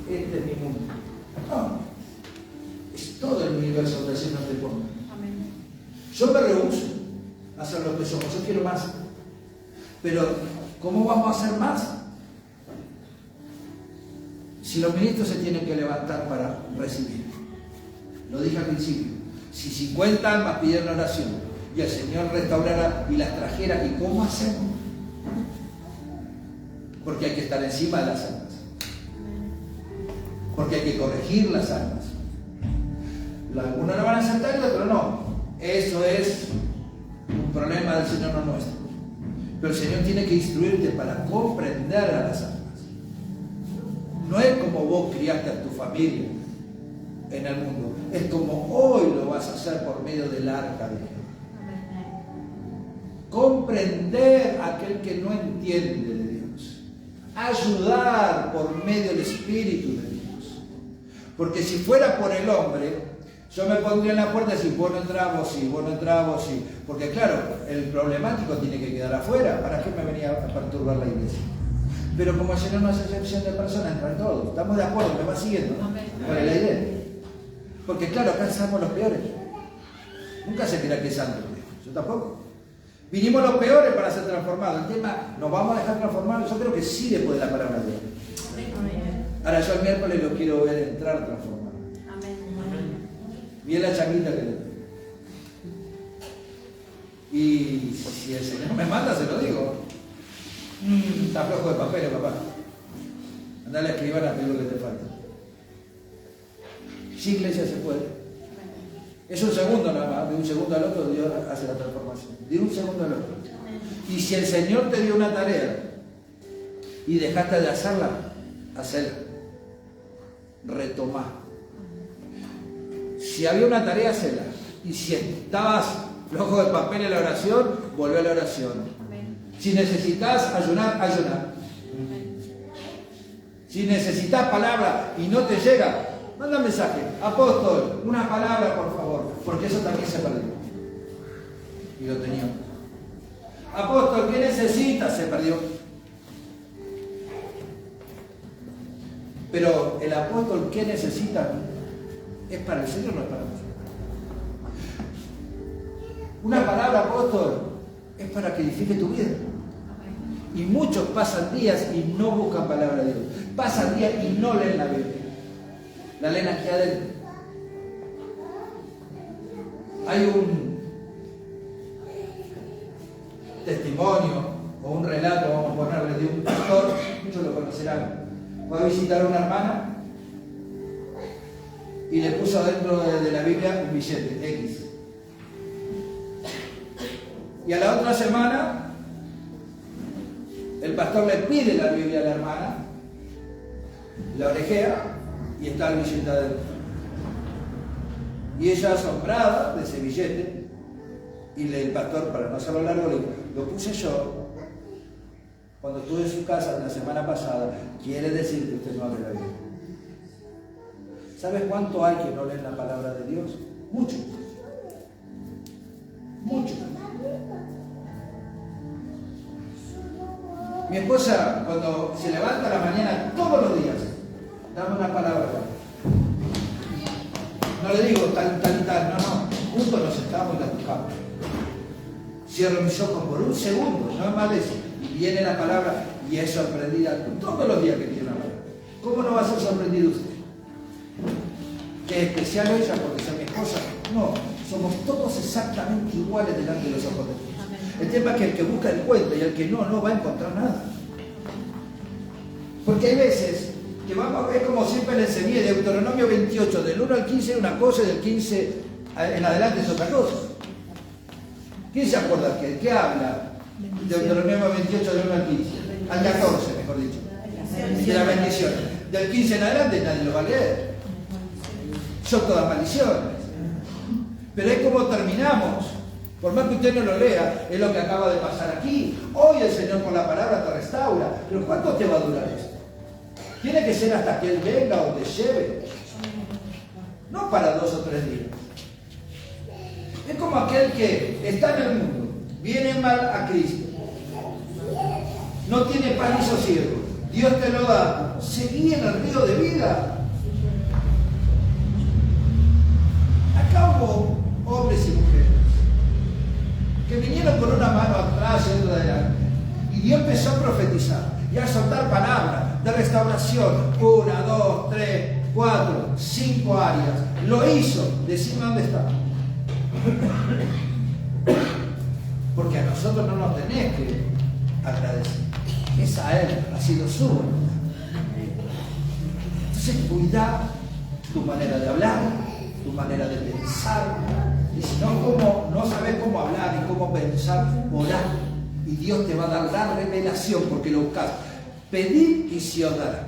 Este es mi mundo. No. Es todo el universo donde el Señor te pone. Yo me rehúso a hacer lo que somos. Yo quiero más. Pero, ¿cómo vamos a hacer más? Si los ministros se tienen que levantar para recibir. Lo dije al principio. Si 50 almas pidieron oración y el Señor restaurara y las trajera, ¿y cómo hacemos? Porque hay que estar encima de las almas. Porque hay que corregir las almas. Algunos lo van a aceptar y otros no. Eso es un problema del Señor, no nuestro. Pero el Señor tiene que instruirte para comprender a las almas. No es como vos criaste a tu familia en el mundo. Es como hoy lo vas a hacer por medio del arca de Dios. Comprender a aquel que no entiende de Dios. Ayudar por medio del Espíritu de Dios. Porque si fuera por el hombre, yo me pondría en la puerta y decir, vos no entramos, sí, vos no entramos, sí. Porque claro, el problemático tiene que quedar afuera. ¿Para qué me venía a perturbar la iglesia? Pero como el Señor no hace excepción de personas, entran todos. ¿Estamos de acuerdo? ¿Me va siguiendo? ¿Cuál es la idea? Porque claro, acá somos los peores. Nunca se crea que es santo. Yo tampoco. Vinimos los peores para ser transformados. El tema, ¿nos vamos a dejar transformar? Yo creo que sí después de la palabra de Dios. Ahora yo el miércoles lo quiero ver entrar transformado. Bien la changuita que le doy. Y si el Señor me manda, se lo digo. Está flojo de papel, papá. Andale a escribir a lo que te falta. Sí, iglesia, se puede. Es un segundo nada más. De un segundo al otro Dios hace la transformación. De un segundo al otro. Y si el Señor te dio una tarea y dejaste de hacerla, hacela. Retomá. Si había una tarea, hacela. Y si estabas flojo de papel en la oración, volvé a la oración. Si necesitas ayunar, ayunar. Si necesitas palabra y no te llega, manda un mensaje. Apóstol, una palabra por favor. Porque eso también se perdió. Y lo teníamos. Apóstol, ¿qué necesitas? Se perdió. Pero el apóstol, ¿qué necesita? ¿Es para el Señor o no es para nosotros? Una palabra, apóstol, es para que edifique tu vida. Y muchos pasan días y no buscan palabra de Dios. Pasan días y no leen la Biblia. La leen aquí adentro. Hay un testimonio o un relato, vamos a ponerle, de un pastor, muchos lo conocerán. Fue a visitar a una hermana y le puso dentro de la Biblia un billete X. Y a la otra semana El pastor le pide la Biblia a la hermana, la orejea y está el billete adentro. Y ella asombrada de ese billete, y el pastor, para no hacerlo largo, le dijo, lo puse yo cuando estuve en su casa la semana pasada, quiere decir que usted no abre la Biblia. ¿Sabes cuánto hay que no leen la palabra de Dios? Mucho. Mucho. Mi esposa, cuando se levanta a la mañana, todos los días, dame una palabra. No le digo tal, no. Juntos nos sentamos y la buscamos. Cierro mis ojos por un segundo, no es más de eso. Y viene la palabra y es sorprendida todos los días que tiene una palabra. ¿Cómo no va a ser sorprendido usted? ¿Que es especial ella porque sea mi esposa? No, somos todos exactamente iguales delante de los ojos de Dios. El tema es que el que busca encuentra y el que no va a encontrar nada. Porque hay veces que vamos a ver como siempre le enseñé, Deuteronomio 28, del 1 al 15 es una cosa y del 15 en adelante es otra cosa. ¿Quién se acuerda que habla? Deuteronomio 28 del 1 al 15, al 14 mejor dicho, de la bendición. Del 15 en adelante nadie lo va a leer. Son todas maldiciones. Pero es como terminamos. Por más que usted no lo lea, es lo que acaba de pasar aquí. Hoy el Señor con la palabra te restaura. Pero ¿cuánto te va a durar esto? Tiene que ser hasta que Él venga o te lleve. No para 2 o 3 días. Es como aquel que está en el mundo, viene mal a Cristo, no tiene paz ni sosiego. Dios te lo da. Seguí en el río de vida. Acá hubo hombres y mujeres que vinieron con una mano atrás y otra adelante. Y Dios empezó a profetizar y a soltar palabras de restauración. 1, 2, 3, 4, 5 áreas. Lo hizo. Decime dónde está. Porque a nosotros no nos tenés que agradecer. Es a Él, ha sido su voluntad. Entonces cuida tu manera de hablar, tu manera de pensar. Y si no sabes cómo hablar y cómo pensar, orá. Y Dios te va a dar la revelación porque lo buscas. Pedid y se os dará.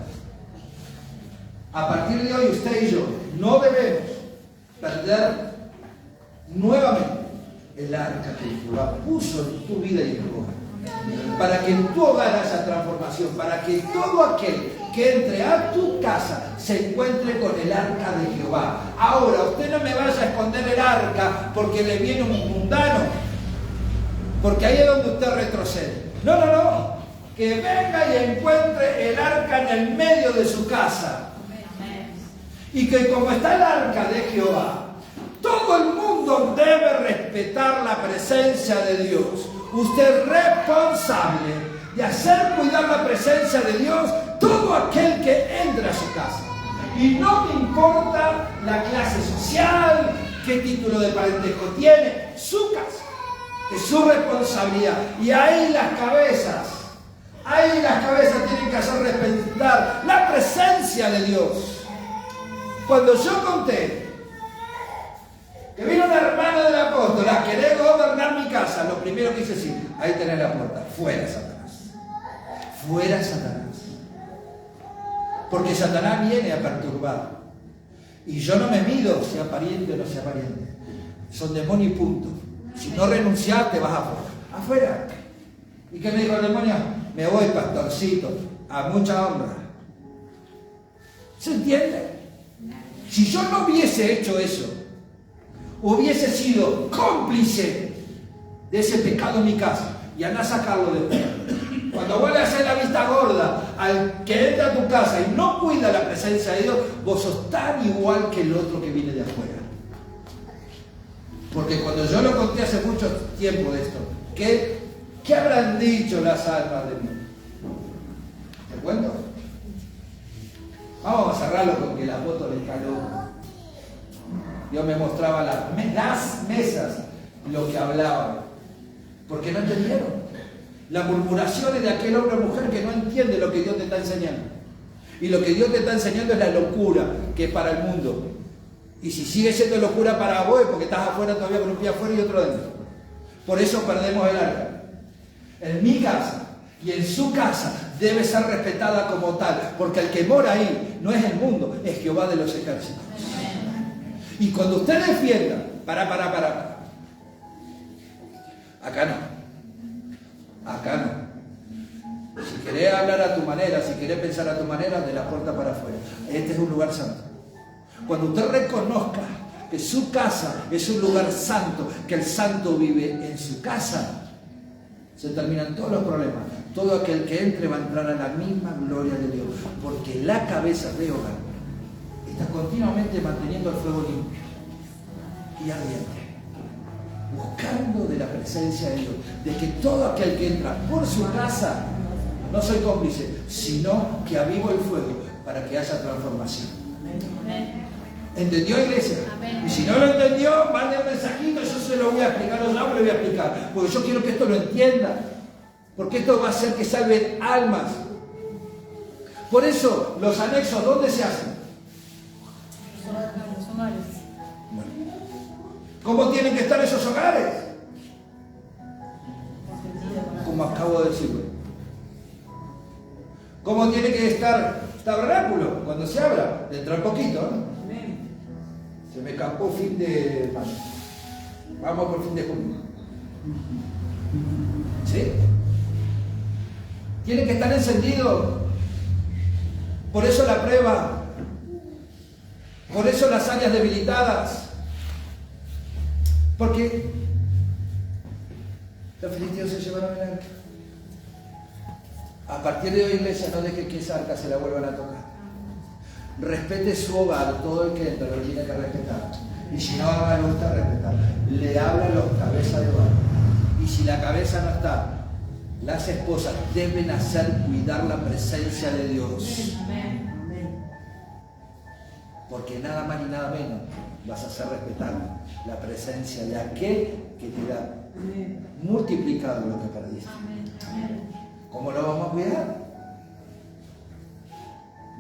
A partir de hoy usted y yo no debemos perder nuevamente el arca que Jehová puso en tu vida y en tu hogar. Para que en tu hogar haya transformación, para que todo aquel que entre a tu casa se encuentre con el arca de Jehová. Ahora, usted no me vaya a esconder el arca porque le viene un mundano, porque ahí es donde usted retrocede. No. Que venga y encuentre el arca en el medio de su casa. Y que como está el arca de Jehová, todo el mundo debe respetar la presencia de Dios. Usted es responsable de hacer cuidar la presencia de Dios todo aquel que entre a su casa. Y no me importa la clase social, qué título de parentesco tiene, su casa. Es su responsabilidad. Y ahí las cabezas tienen que hacer respetar la presencia de Dios. Cuando yo conté que vino una hermana del apóstol a querer gobernar mi casa, lo primero que hice es decir, ahí tenés la puerta, fuera Satanás. Fuera Satanás. Porque Satanás viene a perturbar. Y yo no me mido sea pariente o no sea pariente. Son demonios y punto. Si no renunciás, te vas afuera. Afuera. ¿Y qué me dijo el demonio? Me voy, pastorcito, a mucha honra. ¿Se entiende? Si yo no hubiese hecho eso, hubiese sido cómplice de ese pecado en mi casa y anda a sacarlo de ti. Cuando vuelve a hacer la vista gorda al que entra a tu casa y no cuida la presencia de Dios, vos sos tan igual que el otro que viene de afuera. Porque cuando yo lo conté hace mucho tiempo de esto, ¿qué habrán dicho las almas de mí? ¿Te cuento? Vamos a cerrarlo con que la foto le caló. Dios me mostraba las mesas, lo que hablaban. Porque no entendieron. Las murmuraciones de aquel hombre o mujer que no entiende lo que Dios te está enseñando. Y lo que Dios te está enseñando es la locura que es para el mundo. Y si sigue siendo locura para vos, es porque estás afuera todavía con un pie afuera y otro dentro. Por eso perdemos el arca. En mi casa, Y en su casa debe ser respetada como tal, porque el que mora ahí no es el mundo, es Jehová de los ejércitos. Y cuando usted defienda, para. Acá no. Si querés hablar a tu manera, si querés pensar a tu manera, de la puerta para afuera. Este es un lugar santo. Cuando usted reconozca que su casa es un lugar santo, que el santo vive en su casa, se terminan todos los problemas. Todo aquel que entre va a entrar a la misma gloria de Dios, porque la cabeza de hogar está continuamente manteniendo el fuego limpio y ardiente, buscando de la presencia de Dios, de que todo aquel que entra por su casa, no soy cómplice, sino que avivo el fuego para que haya transformación. ¿Entendió, iglesia? Y si no lo entendió, mande un mensajito, yo se lo voy a explicar, yo le voy a explicar, porque yo quiero que esto lo entienda, porque esto va a hacer que salven almas. Por eso, los anexos, ¿dónde se hacen? Los hogares. Bueno, ¿cómo tienen que estar esos hogares? Como acabo de decirlo. ¿Cómo tiene que estar tabernáculo cuando se abra? Dentro de poquito, ¿no? Se me escapó fin de mayo. Vamos por fin de junio. ¿Sí? Tiene que estar encendido. Por eso la prueba. Por eso las áreas debilitadas. Porque los filisteos se llevaron el arca. A partir de hoy, iglesia, no deje que esa arca se la vuelvan a tocar. Respete su hogar, todo el que entra lo tiene que respetar. Y si no, hágalo usted respetar. Le habla a los cabezas de hogar. Y si la cabeza no está, las esposas deben hacer cuidar la presencia de Dios. Porque nada más ni nada menos vas a hacer respetar la presencia de aquel que te da multiplicado lo que perdiste. ¿Cómo lo vamos a cuidar?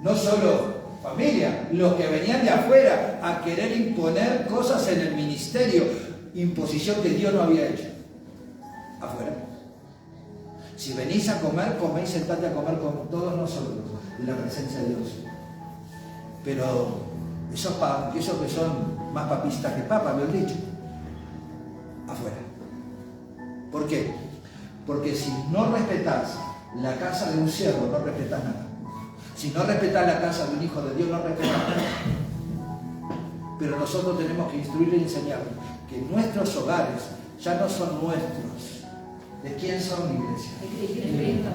No solo familia, los que venían de afuera a querer imponer cosas en el ministerio, imposición que Dios no había hecho. Afuera. Si venís a comer, coméis, sentate a comer con todos nosotros, en la presencia de Dios. Pero esos que son más papistas que papas, me han dicho, afuera. ¿Por qué? Porque si no respetás la casa de un siervo, no respetás nada. Si no respetás la casa de un hijo de Dios, no respetás nada. Pero nosotros tenemos que instruirle y enseñarle que nuestros hogares ya no son nuestros. ¿De quién son, iglesia? De Cristo.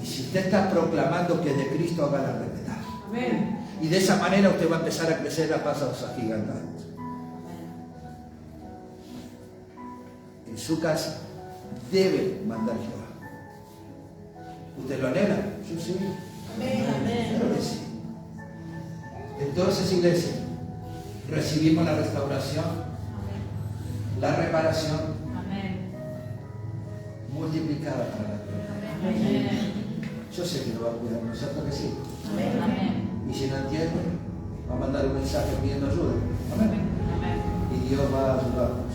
Y si usted está proclamando que es de Cristo, hágala respetar. Amén. Y de esa manera usted va a empezar a crecer a pasos agigantados. En su casa debe mandar Jehová. ¿Usted lo anhela? Yo sí. Claro que sí. Entonces, iglesia, recibimos la restauración, la reparación multiplicada para la gloria. Yo sé que lo va a cuidar, ¿no es cierto que sí? Y si no entiende, va a mandar un mensaje pidiendo ayuda. Amén. Y Dios va a ayudarnos.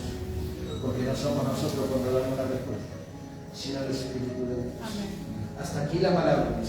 Porque no somos nosotros cuando damos la respuesta, sino el Espíritu de Dios. Hasta aquí la palabra.